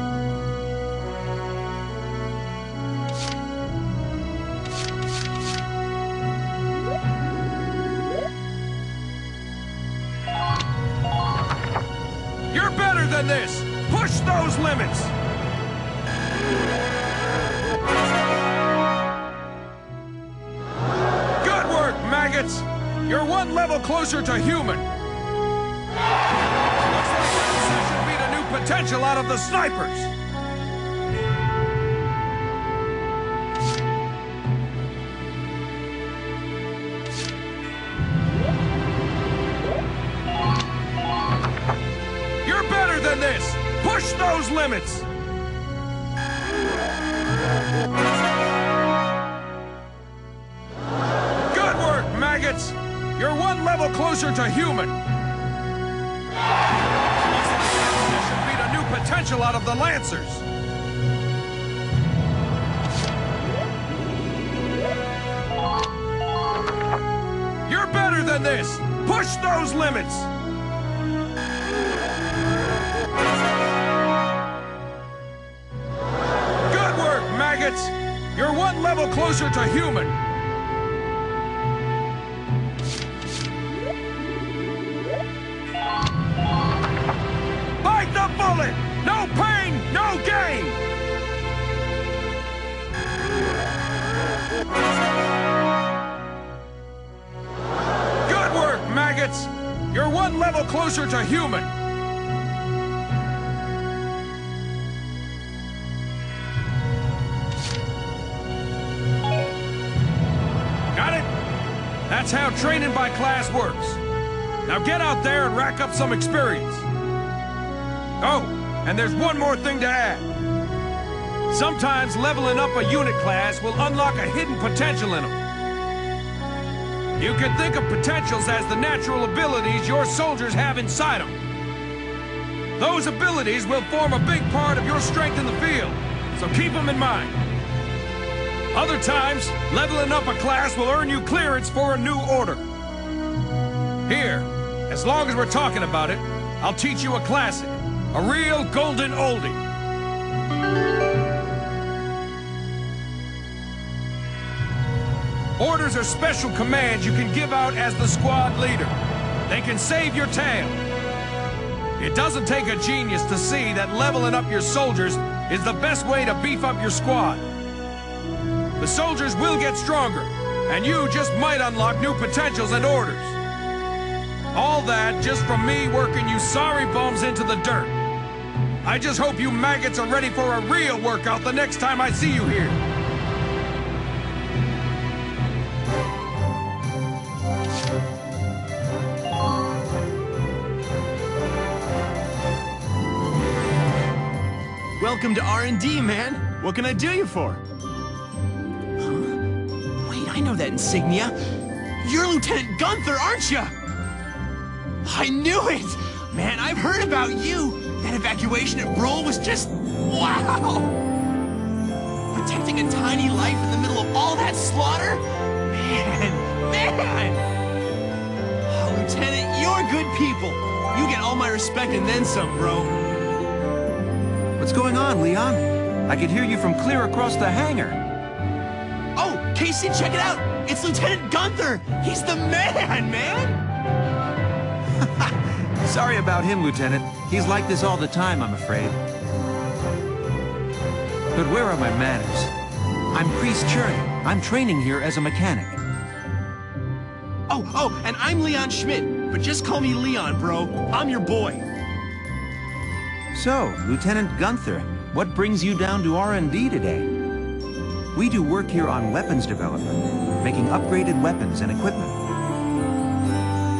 You're better than this. Push those limits. Good work, maggots. You're one level closer to human. Looks like that session beat a new potential out of the snipers. You're better than this. Push those limits. Good work, maggots. You're one level closer to human. Looks like that session beat a new potential out of the Lancers. You're better than this. Push those limits. Good work, maggots. You're one level closer to human. Bite the bullet! No pain, no gain! Good work, maggots! You're one level closer to human. Got it? That's how training by class works. Now get out there and rack up some experience. Oh, and there's one more thing to add. Sometimes leveling up a unit class will unlock a hidden potential in them. You can think of potentials as the natural abilities your soldiers have inside them. Those abilities will form a big part of your strength in the field, so keep them in mind. Other times, leveling up a class will earn you clearance for a new order. Here, as long as we're talking about it, I'll teach you a classic. A real golden oldie. Orders are special commands you can give out as the squad leader. They can save your tail. It doesn't take a genius to see that leveling up your soldiers is the best way to beef up your squad. The soldiers will get stronger, and you just might unlock new potentials and orders. All that just from me working you sorry bums into the dirt. I just hope you maggots are ready for a real workout the next time I see you here. Welcome to R&D, man. What can I do you for? Huh? Wait, I know that insignia. You're Lieutenant Gunther, aren't you? I knew it! Man, I've heard about you. That evacuation at Brule was just... wow! Protecting a tiny life in the middle of all that slaughter? Man! Oh, Lieutenant, you're good people. You get all my respect and then some, bro. What's going on, Leon? I could hear you from clear across the hangar. Oh, Casey, check it out! It's Lieutenant Gunther! He's the man! Sorry about him, Lieutenant. He's like this all the time, I'm afraid. But where are my manners? I'm Priest Cherney. I'm training here as a mechanic. Oh, and I'm Leon Schmidt, but just call me Leon, bro. I'm your boy. So, Lieutenant Gunther, what brings you down to R&D today? We do work here on weapons development, making upgraded weapons and equipment.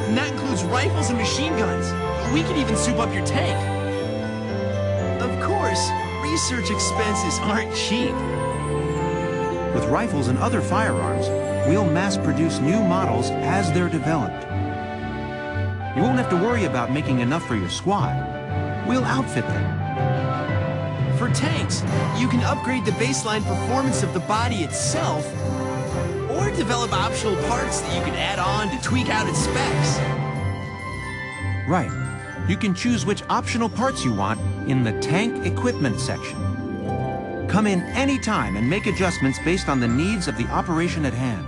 And that includes rifles and machine guns. We can even soup up your tank. Of course, research expenses aren't cheap. With rifles and other firearms, we'll mass-produce new models as they're developed. You won't have to worry about making enough for your squad. We'll outfit them. For tanks, you can upgrade the baseline performance of the body itself, or develop optional parts that you can add on to tweak out its specs. Right. You can choose which optional parts you want in the tank equipment section. Come in any time and make adjustments based on the needs of the operation at hand.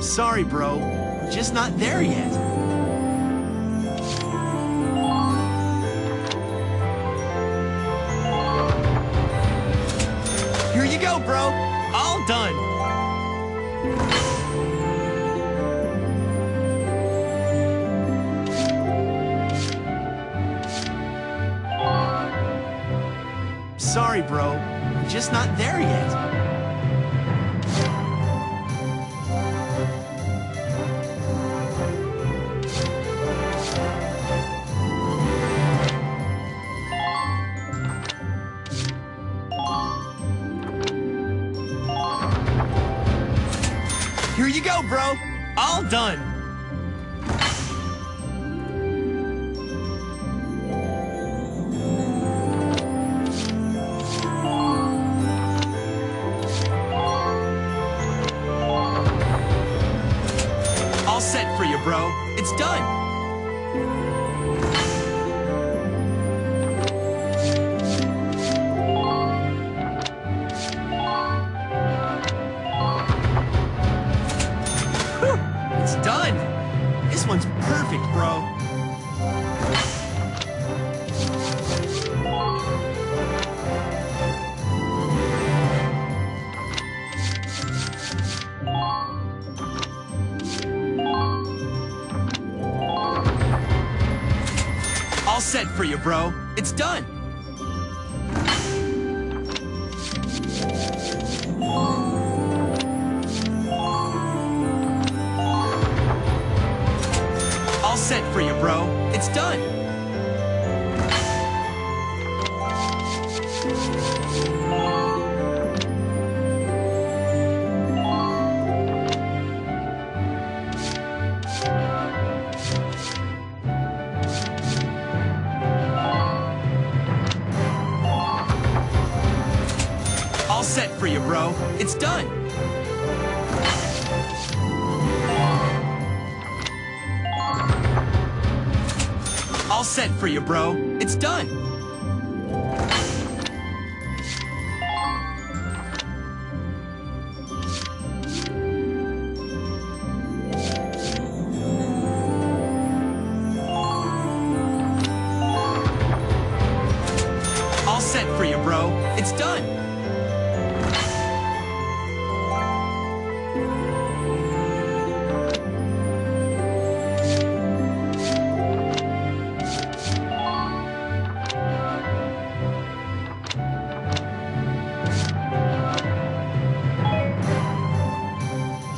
Sorry, bro. Just not there yet. Here you go, bro. All done. Sorry, bro. Just not there yet. Here you go, bro. All done. All set for you, bro. It's done. It's done! This one's perfect, bro. All set for you, bro. It's done! All set for you, bro. It's done. All set for you, bro. It's done. All set for you, bro. It's done. for you, bro. It's done.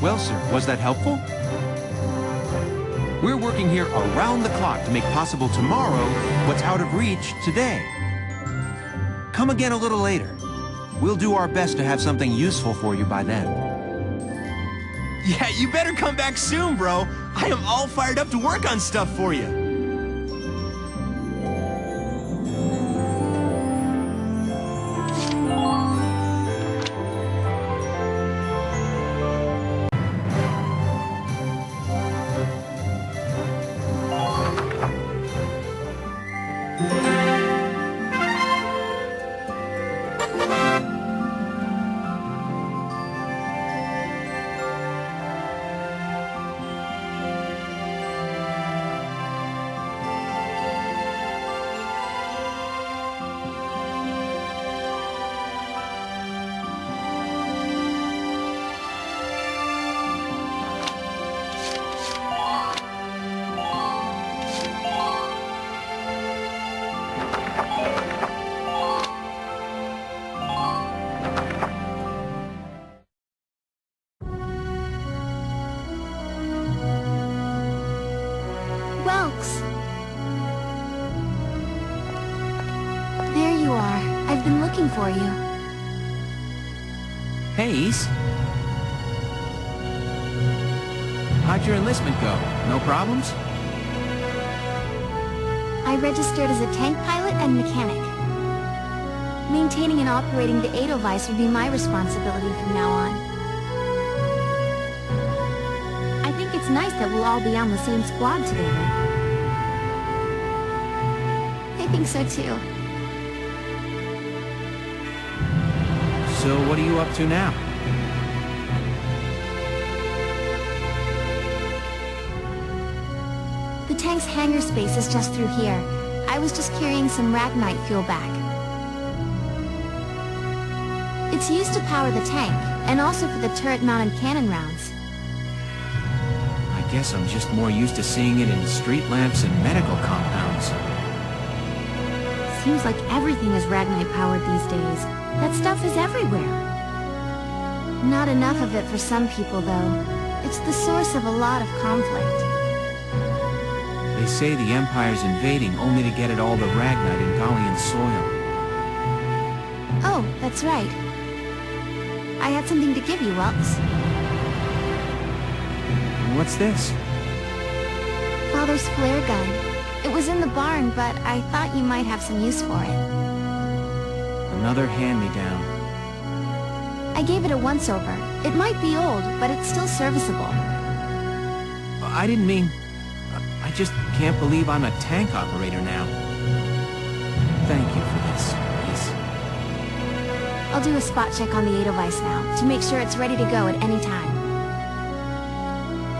Well, sir, was that helpful? We're working here around the clock to make possible tomorrow what's out of reach today. Come again a little later. We'll do our best to have something useful for you by then. Yeah, you better come back soon, bro. I am all fired up to work on stuff for you. There you are. I've been looking for you. Hey, Ys. How'd your enlistment go? No problems? I registered as a tank pilot and mechanic. Maintaining and operating the Edelweiss will be my responsibility from now on. I think it's nice that we'll all be on the same squad together. I think so too. So what are you up to now? The tank's hangar space is just through here. I was just carrying some Ragnite fuel back. It's used to power the tank, and also for the turret-mounted cannon rounds. I guess I'm just more used to seeing it in street lamps and medical compounds. Seems like everything is Ragnite powered these days. That stuff is everywhere. Not enough of it for some people, though. It's the source of a lot of conflict. They say the Empire's invading only to get at all the Ragnite in Gallian soil. Oh, that's right. I had something to give you, Welks. What's this? Father's flare gun. It was in the barn, but I thought you might have some use for it. Another hand-me-down. I gave it a once-over. It might be old, but it's still serviceable. I didn't mean... I just can't believe I'm a tank operator now. Thank you for this, Ys. I'll do a spot check on the Edelweiss now, to make sure it's ready to go at any time.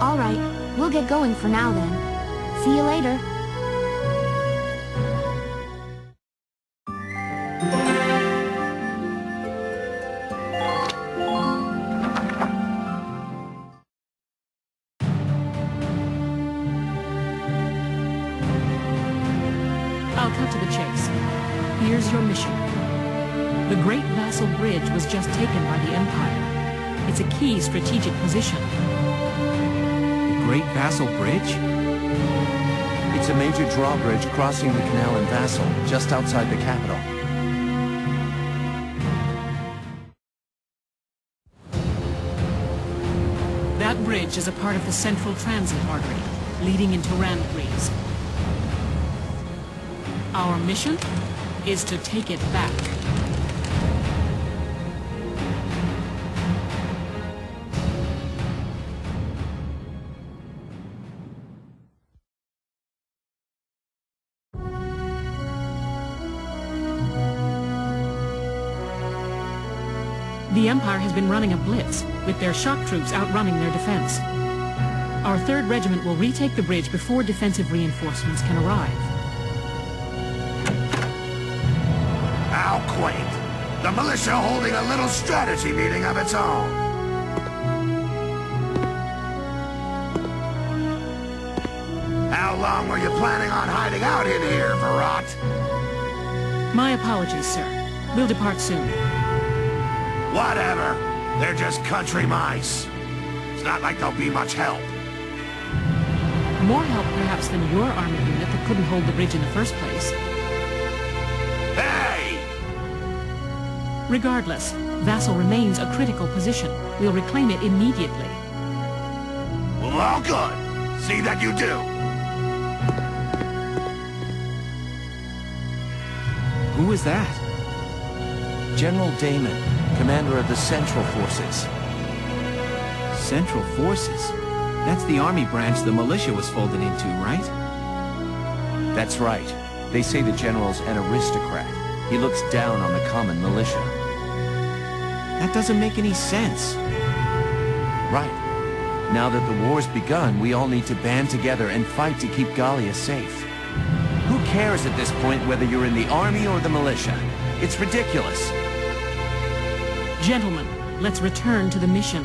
All right, we'll get going for now then. See you later. I'll cut to the chase. Here's your mission. The Great Vassal Bridge was just taken by the Empire. It's a key strategic position. The Great Vassal Bridge? It's a major drawbridge crossing the canal in Vassal, just outside the capital. That bridge is a part of the central transit artery, leading into Randbreeze. Our mission is to take it back. The Empire has been running a blitz, with their shock troops outrunning their defense. Our 3rd Regiment will retake the bridge before defensive reinforcements can arrive. How quaint. The militia holding a little strategy meeting of its own. How long were you planning on hiding out in here, Virat? My apologies, sir. We'll depart soon. Whatever. They're just country mice. It's not like they'll be much help. More help, perhaps, than your army unit that couldn't hold the bridge in the first place. Hey! Regardless, Vassal remains a critical position. We'll reclaim it immediately. Well, all good. See that you do. Who is that? General Damon, commander of the Central Forces. Central Forces? That's the army branch the militia was folded into, right? That's right. They say the general's an aristocrat. He looks down on the common militia. That doesn't make any sense. Right. Now that the war's begun, we all need to band together and fight to keep Gallia safe. Who cares at this point whether you're in the army or the militia? It's ridiculous. Gentlemen, let's return to the mission.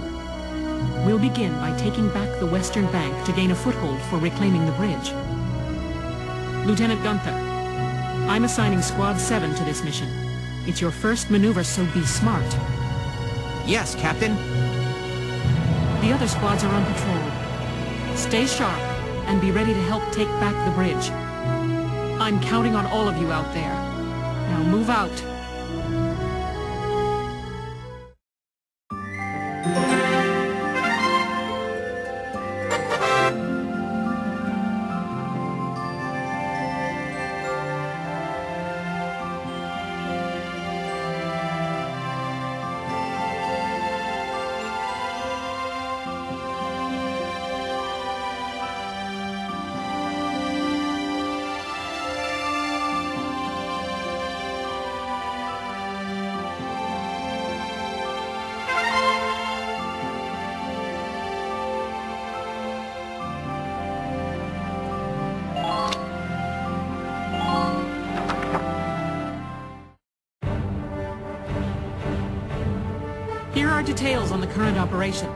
We'll begin by taking back the western bank to gain a foothold for reclaiming the bridge. Lieutenant Gunther, I'm assigning Squad 7 to this mission. It's your first maneuver, so be smart. Yes, Captain. The other squads are on patrol. Stay sharp and be ready to help take back the bridge. I'm counting on all of you out there. Now move out. Here are details on the current operation.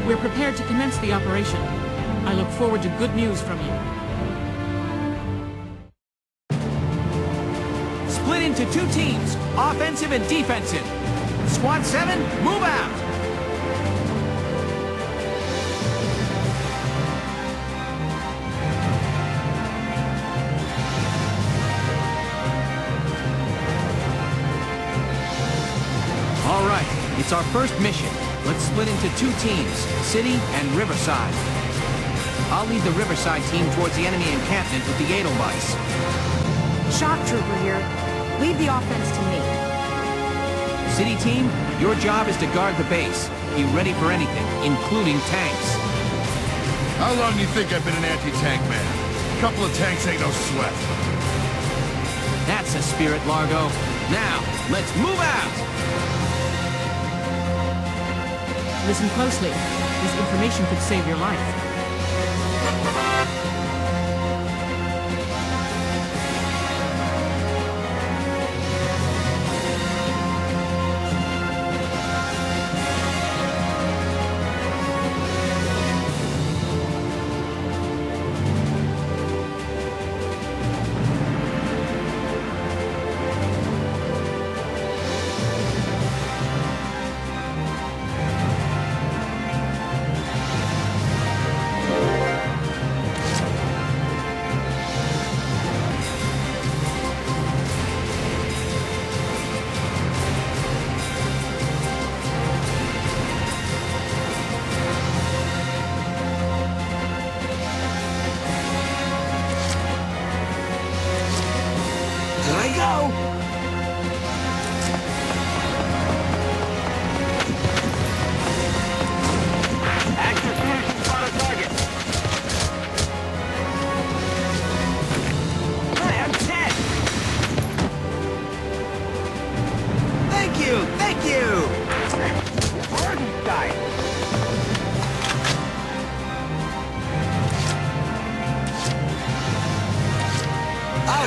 We're prepared to commence the operation. I look forward to good news from you. Split into 2 teams, offensive and defensive. Squad 7, move out! All right, it's our first mission. Let's split into 2 teams, City and Riverside. I'll lead the Riverside team towards the enemy encampment with the Edelweiss. Shock Trooper here. Lead the offense to me. City team, your job is to guard the base. Be ready for anything, including tanks. How long do you think I've been an anti-tank man? A couple of tanks ain't no sweat. That's the spirit, Largo. Now, let's move out! Listen closely. This information could save your life.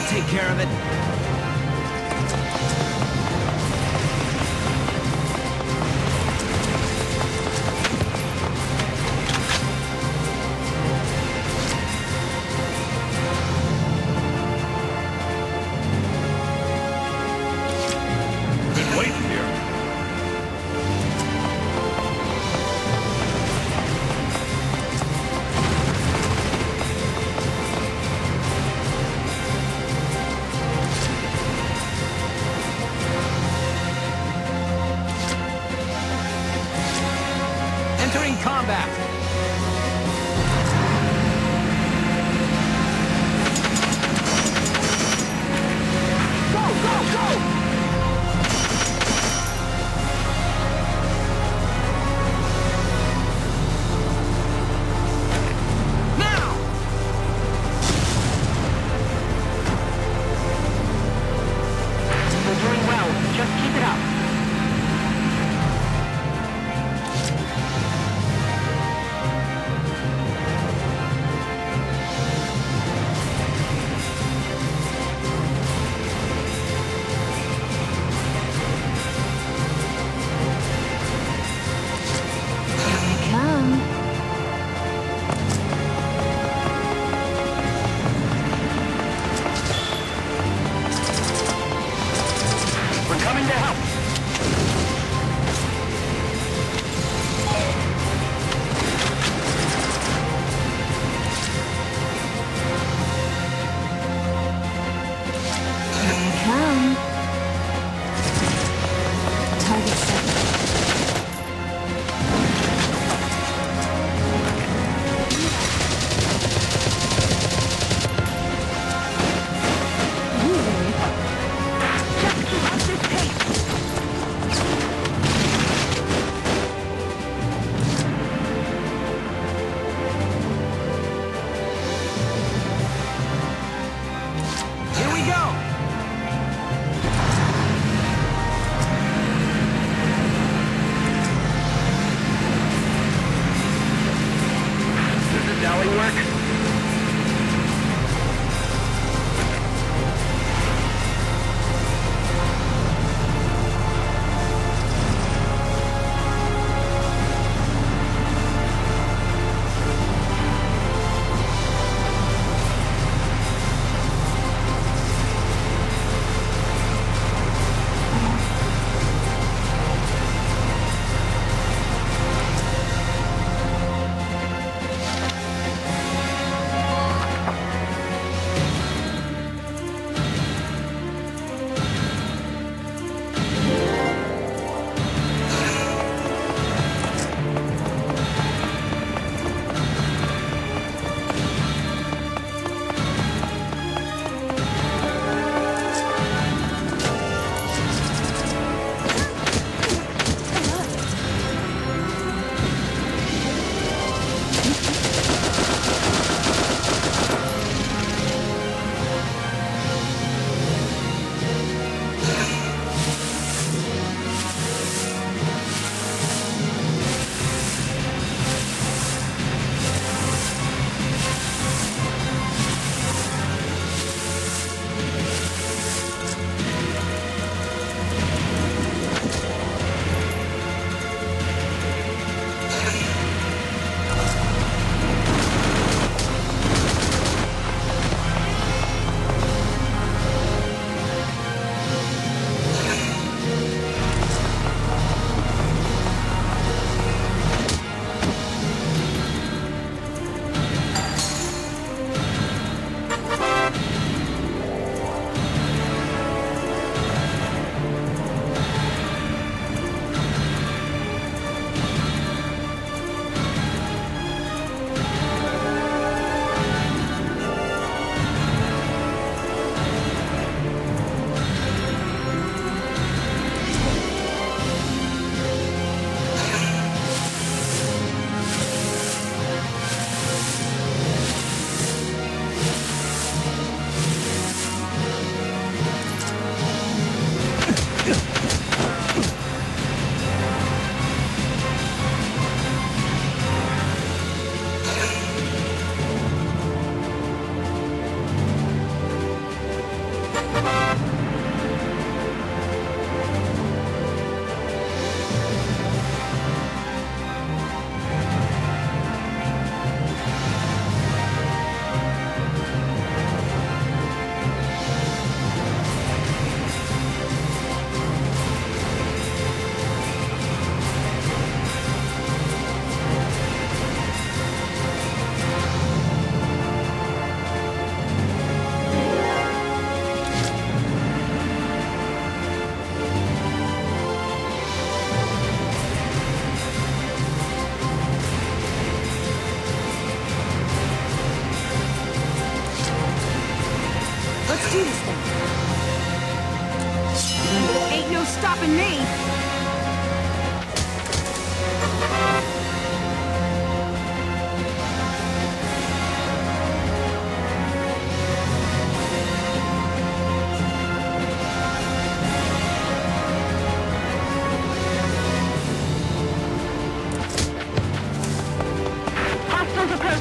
Take care of it. Been waiting here. Entering combat. Go, go, go! Now! You're doing well. Just keep it up.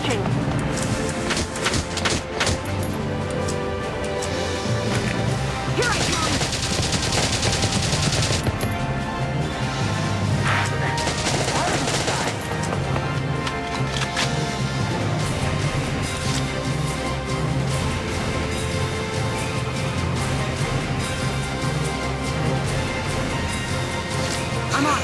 approaching. Here I come! I'm on.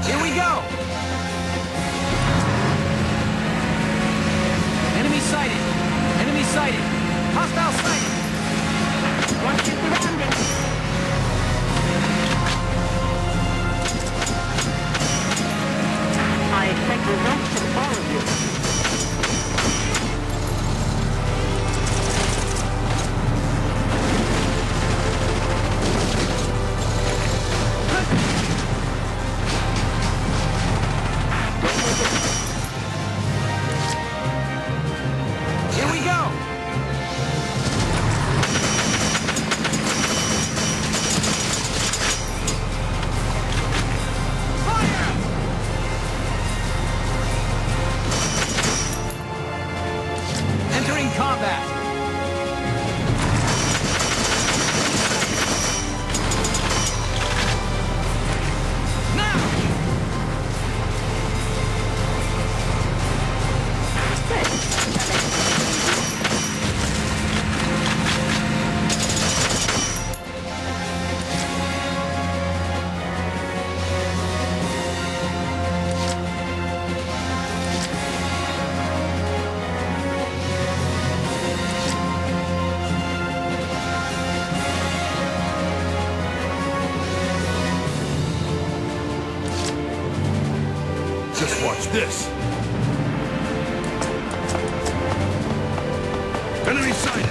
Here we go! Enemy sighted! Enemy sighted! Hostile sighted! Once you're surrounded. I expect results from all of you. Here we go! Entering combat! Just watch this. Enemy sighted.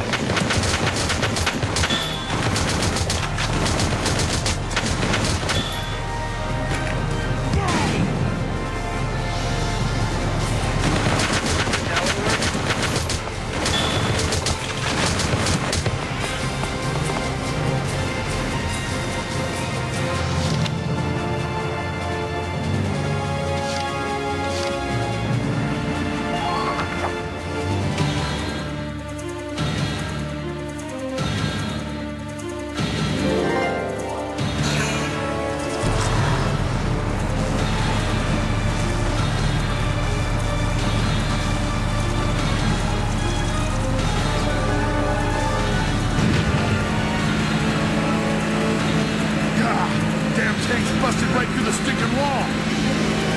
Busted right through the stinking wall.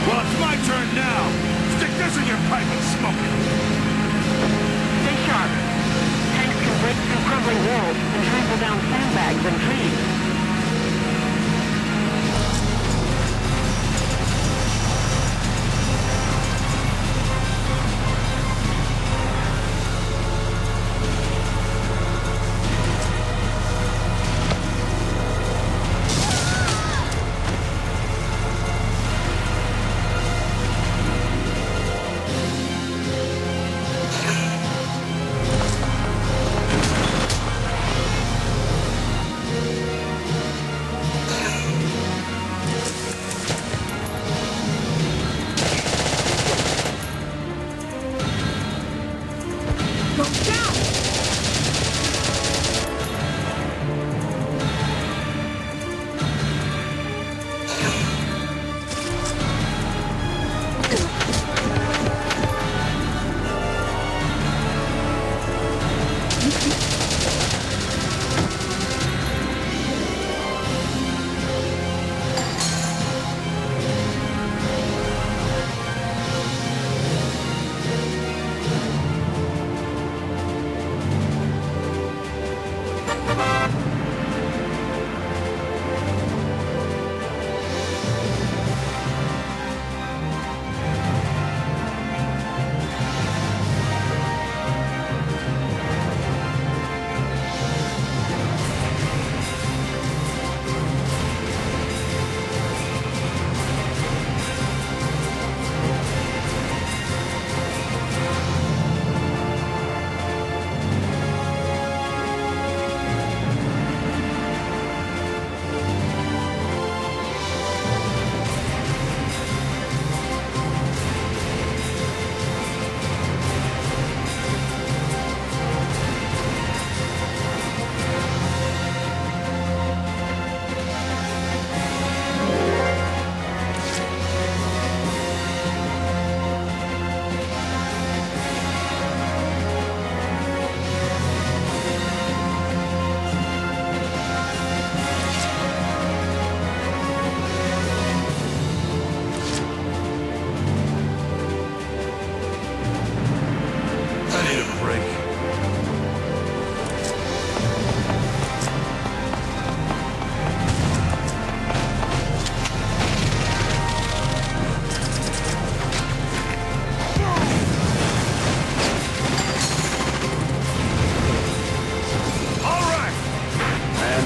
Well, it's my turn now. Stick this in your pipe and smoke it. Stay sharp. Tanks can break through crumbling walls and trample down sandbags and trees.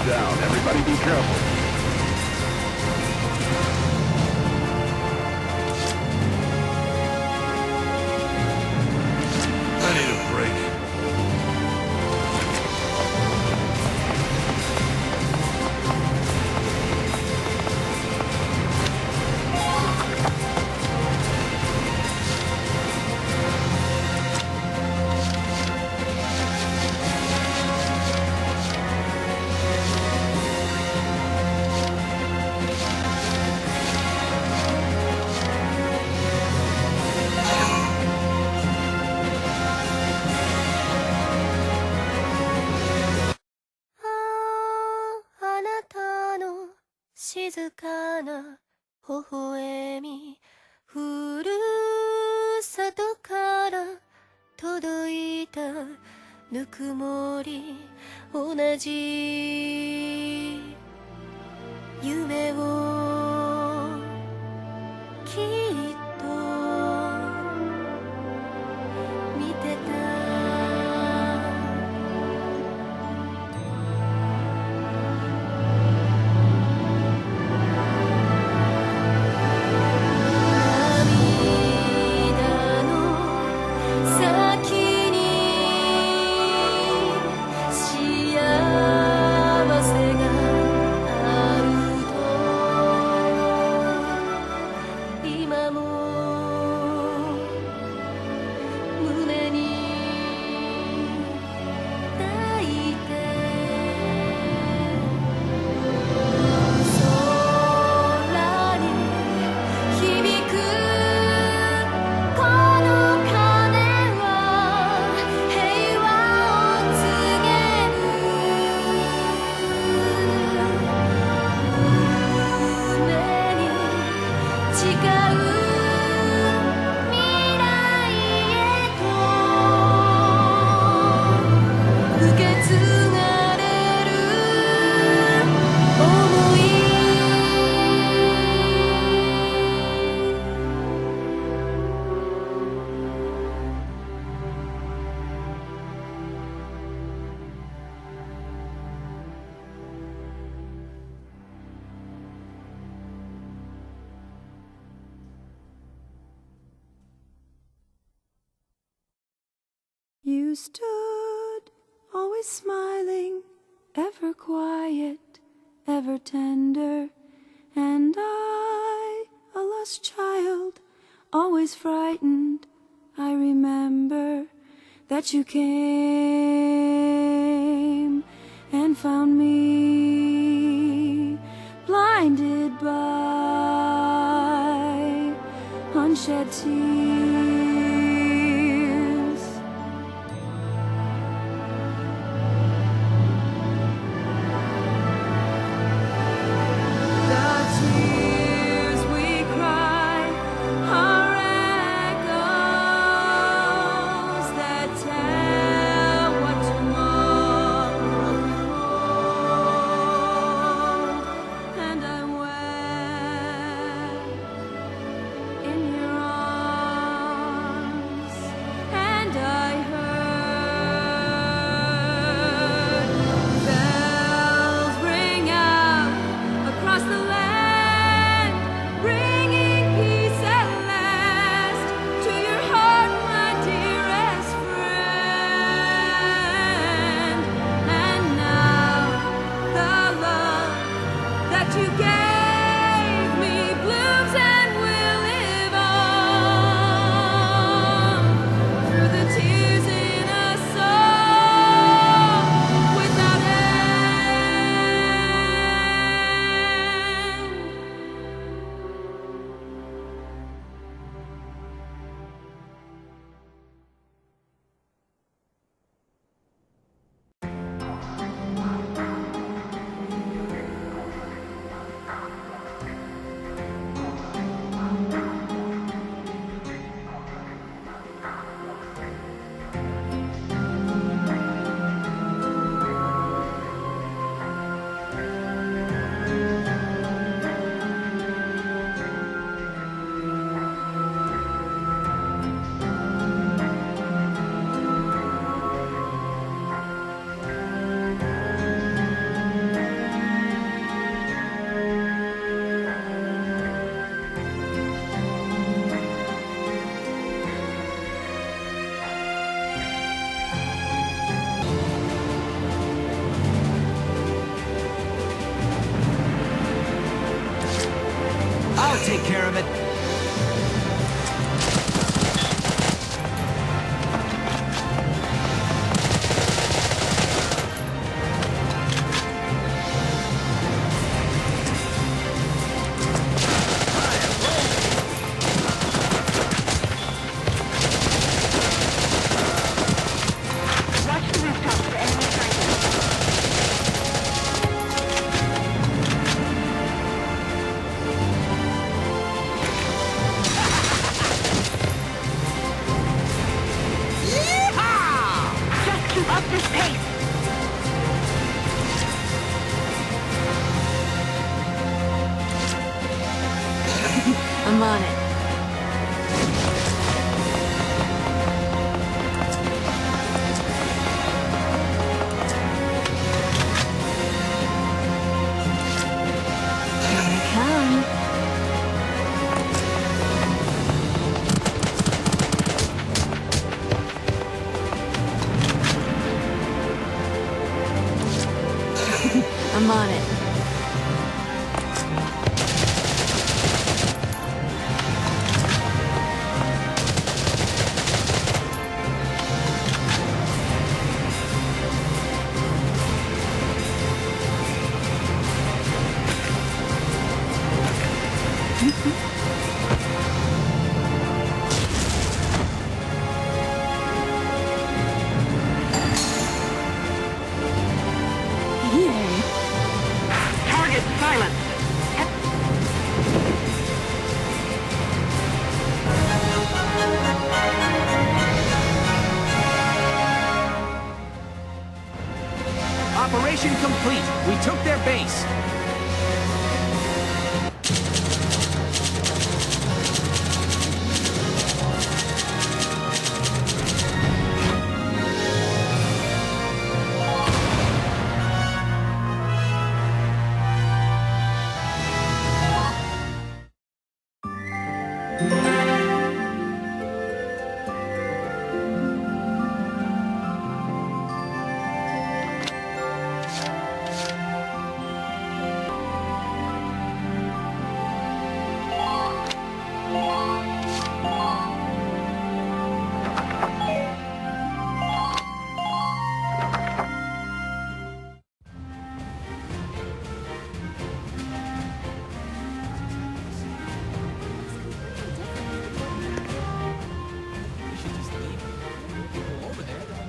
down. Everybody be careful. I need a break. You stood, always smiling, ever quiet, ever tender, and I, a lost child, always frightened. I remember that you came and found me, blinded by unshed tears. In your arms. care of it. I'm on it. Here I come. I'm on it. Target silenced. Operation complete. We took their base.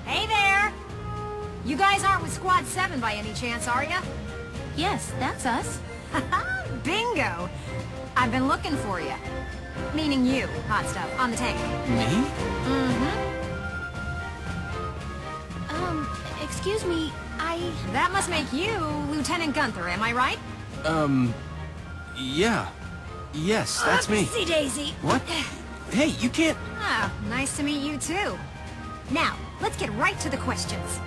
Hey there! You guys aren't with Squad 7 by any chance, are ya? Yes, that's us. Bingo! I've been looking for you. Meaning you, hot stuff, on the tank. Me? Excuse me, That must make you Lieutenant Gunther, am I right? Yeah. Yes, that's me. Oopsie daisy. What? Hey, you can't... Ah, nice to meet you too. Now, let's get right to the questions.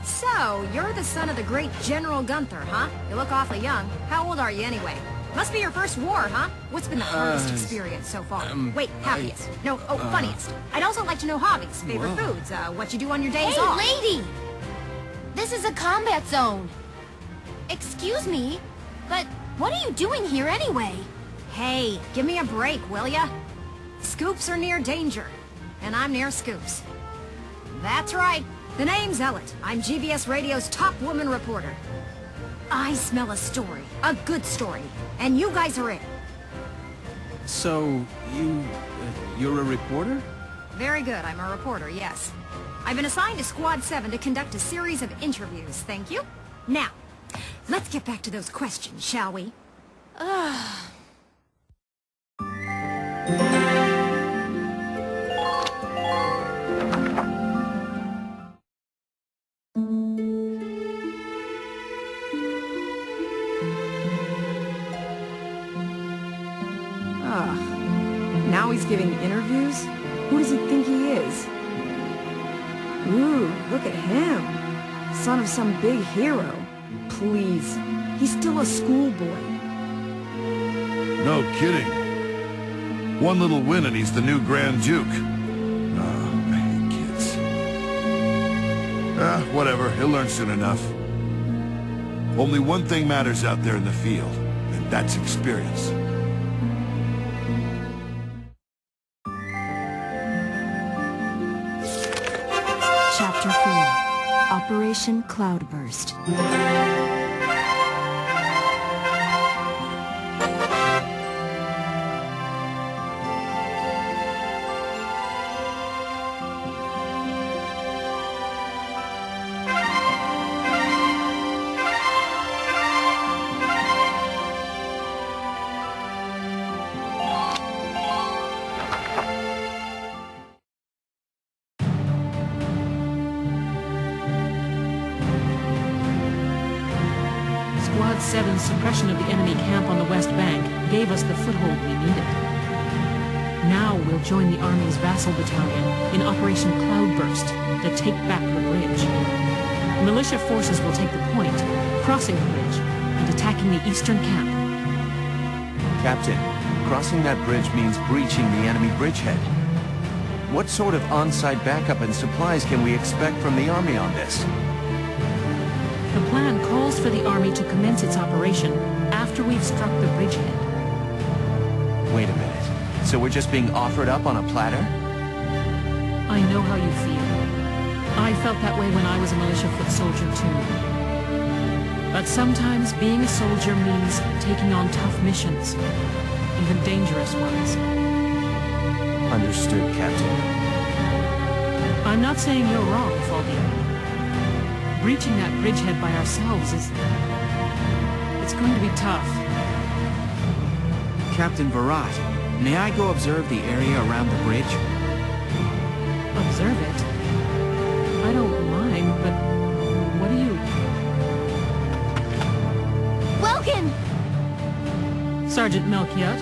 So, you're the son of the great General Gunther, huh? You look awfully young. How old are you anyway? Must be your first war, huh? What's been the hardest experience so far? Wait, happiest. Funniest. I'd also like to know hobbies, favorite foods, what you do on your days Hey, off. lady! This is a combat zone. Excuse me, but what are you doing here anyway? Hey, give me a break, will ya? Scoops are near danger, and I'm near scoops. That's right. The name's Ellet. I'm GBS Radio's top woman reporter. I smell a story, a good story, and you guys are it. So, you're a reporter? Very good, I'm a reporter, yes. I've been assigned to Squad 7 to conduct a series of interviews, thank you. Now, let's get back to those questions, shall we? Now he's giving interviews? Who does he think he is? Ooh, look at him. Son of some big hero. Please, he's still a schoolboy. No kidding. One little win and he's the new Grand Duke. Oh, I hate kids. Whatever, he'll learn soon enough. Only one thing matters out there in the field, and that's experience. Operation Cloudburst. Squad 7's suppression of the enemy camp on the West Bank gave us the foothold we needed. Now we'll join the Army's Vassal Battalion in Operation Cloudburst to take back the bridge. Militia forces will take the point, crossing the bridge, and attacking the eastern camp. Captain, crossing that bridge means breaching the enemy bridgehead. What sort of on-site backup and supplies can we expect from the Army on this? The plan calls for the Army to commence its operation after we've struck the bridgehead. Wait a minute. So we're just being offered up on a platter? I know how you feel. I felt that way when I was a militia foot soldier too. But sometimes being a soldier means taking on tough missions, even dangerous ones. Understood, Captain. I'm not saying you're wrong, Falbio. Breaching that bridgehead by ourselves it's going to be tough. Captain Barat, may I go observe the area around the bridge? Observe it? I don't mind, but what do you... Welkin! Sergeant Melchiot,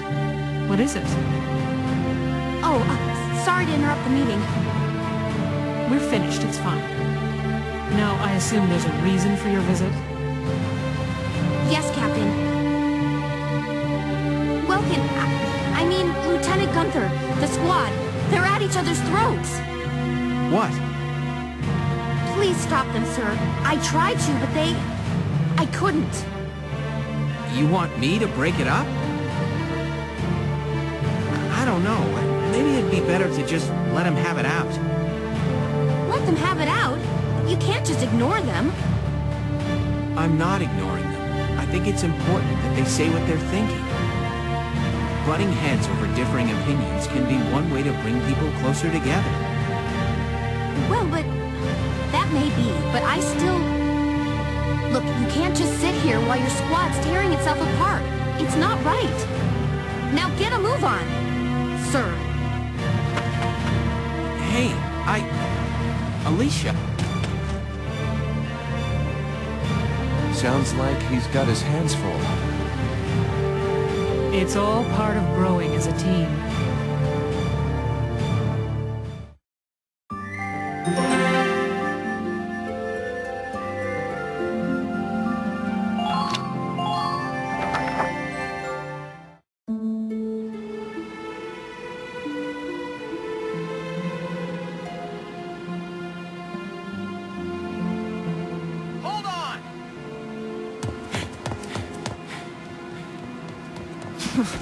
what is it? Oh, sorry to interrupt the meeting. We're finished, it's fine. Now, I assume there's a reason for your visit? Yes, Captain. Welkin, I mean, Lieutenant Gunther, the squad, they're at each other's throats. What? Please stop them, sir. I tried to, but I couldn't. You want me to break it up? I don't know. Maybe it'd be better to just let them have it out. Let them have it out? You can't just ignore them. I'm not ignoring them. I think it's important that they say what they're thinking. Butting heads over differing opinions can be one way to bring people closer together. Well, but... that may be, but I still... Look, you can't just sit here while your squad's tearing itself apart. It's not right. Now get a move on, sir. Hey, Alicia... Sounds like he's got his hands full. It's all part of growing as a team.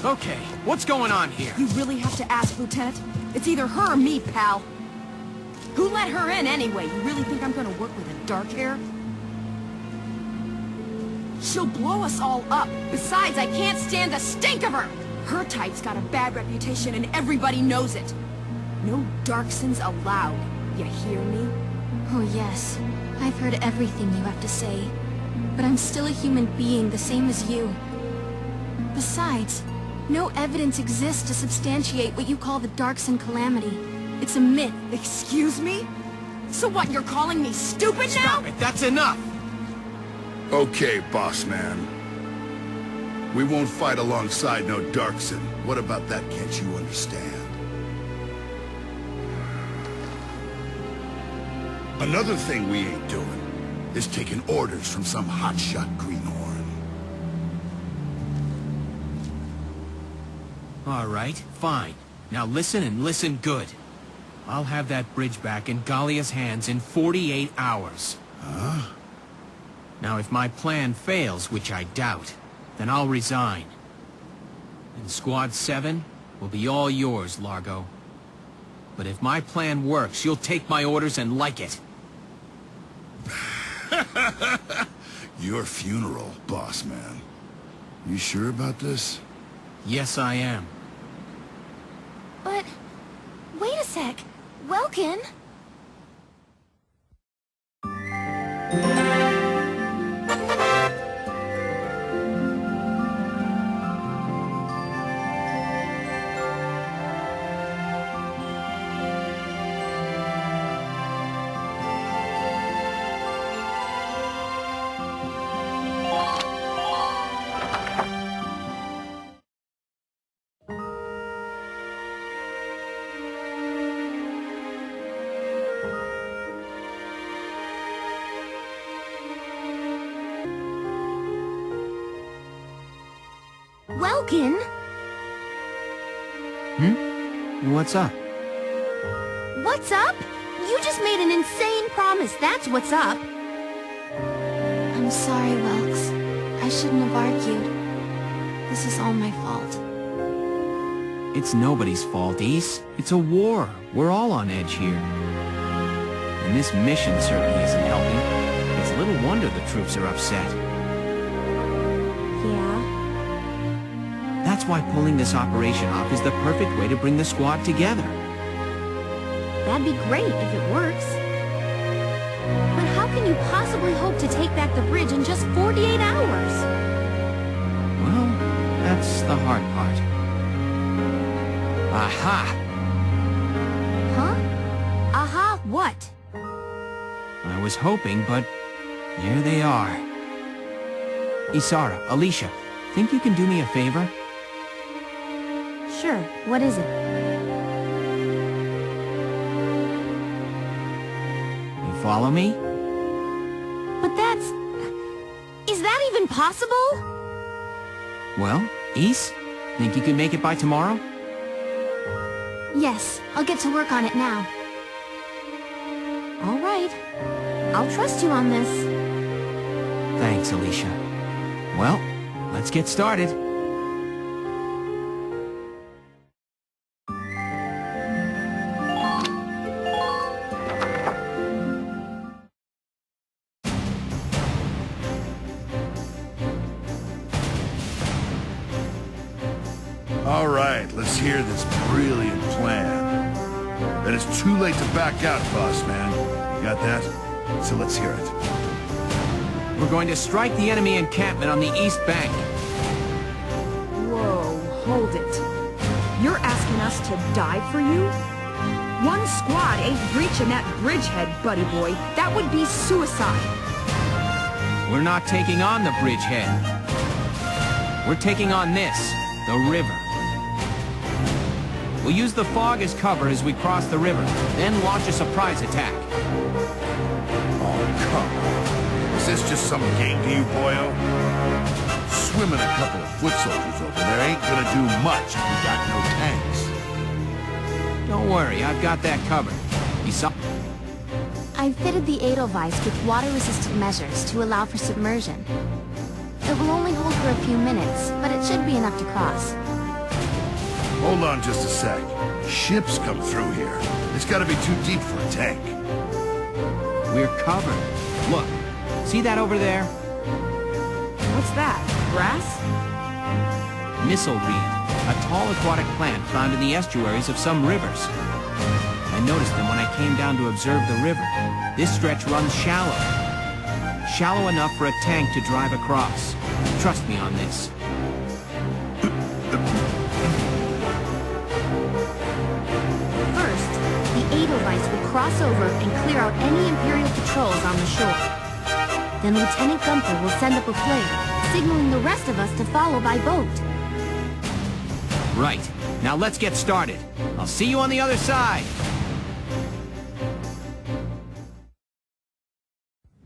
Okay, what's going on here? You really have to ask, Lieutenant? It's either her or me, pal. Who let her in anyway? You really think I'm gonna work with a dark hair? She'll blow us all up. Besides, I can't stand the stink of her! Her type's got a bad reputation and everybody knows it. No Darksons allowed. You hear me? Oh yes, I've heard everything you have to say. But I'm still a human being, the same as you. Besides, no evidence exists to substantiate what you call the Darkson calamity. It's a myth. Excuse me? So what, you're calling me stupid now? Stop it, that's enough! Okay, boss man. We won't fight alongside no Darkson. What about that can't you understand? Another thing we ain't doing is taking orders from some hotshot greenhorn. All right, fine. Now listen and listen good. I'll have that bridge back in Gallia's hands in 48 hours. Huh? Now if my plan fails, which I doubt, then I'll resign. And Squad 7 will be all yours, Largo. But if my plan works, you'll take my orders and like it. Your funeral, boss man. You sure about this? Yes, I am. But... wait a sec. Welkin? Welkin? What's up? What's up? You just made an insane promise, that's what's up. I'm sorry, Welks. I shouldn't have argued. This is all my fault. It's nobody's fault, Ys. It's a war. We're all on edge here. And this mission certainly isn't helping. It's little wonder the troops are upset. Yeah? That's why pulling this operation off is the perfect way to bring the squad together. That'd be great if it works. But how can you possibly hope to take back the bridge in just 48 hours? Well, that's the hard part. Aha! Huh? Aha, what? I was hoping, but there they are. Isara, Alicia, think you can do me a favor? Sure, what is it? You follow me? But that's... is that even possible? Well, Ys, think you can make it by tomorrow? Yes, I'll get to work on it now. All right. I'll trust you on this. Thanks, Alicia. Well, let's get started. All right, let's hear this brilliant plan. Then it's too late to back out, boss man. You got that? So let's hear it. We're going to strike the enemy encampment on the east bank. Whoa, hold it. You're asking us to die for you? One squad ain't breaching that bridgehead, buddy boy. That would be suicide. We're not taking on the bridgehead. We're taking on this, the river. We'll use the fog as cover as we cross the river, then launch a surprise attack. Oh, come on. Is this just some game to you, boyo? Swimming a couple of foot soldiers over there ain't gonna do much if you got no tanks. Don't worry, I've got that covered. You saw... I've fitted the Edelweiss with water-resistant measures to allow for submersion. It will only hold for a few minutes, but it should be enough to cross. Hold on just a sec. Ships come through here. It's gotta be too deep for a tank. We're covered. Look, see that over there? What's that? Grass? Missile reed, a tall aquatic plant found in the estuaries of some rivers. I noticed them when I came down to observe the river. This stretch runs shallow. Shallow enough for a tank to drive across. Trust me on this. First, the Edelweiss will cross over and clear out any Imperial patrols on the shore. Then Lieutenant Gunther will send up a flare, signaling the rest of us to follow by boat. Right. Now let's get started. I'll see you on the other side.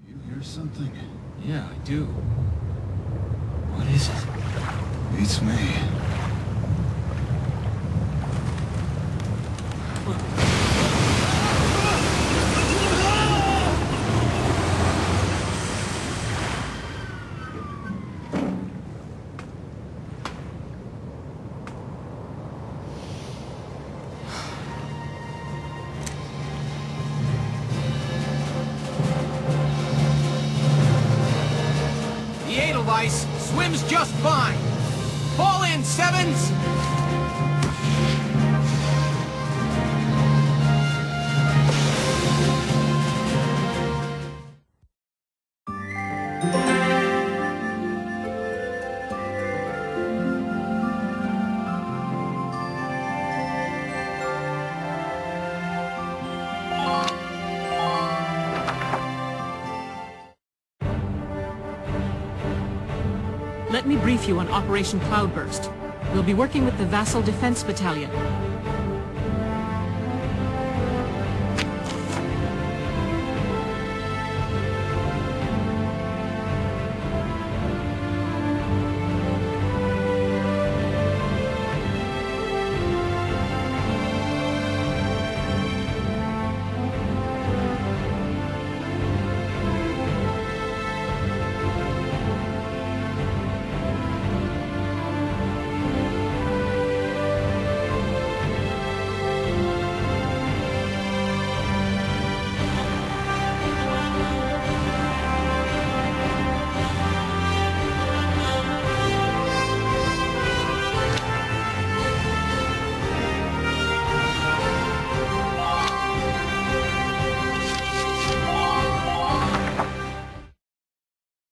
You hear something? Yeah, I do. What is it? Beats me. ice, swims just fine. Fall in, Sevens! Let me brief you on Operation Cloudburst. We'll be working with the Vassal Defense Battalion.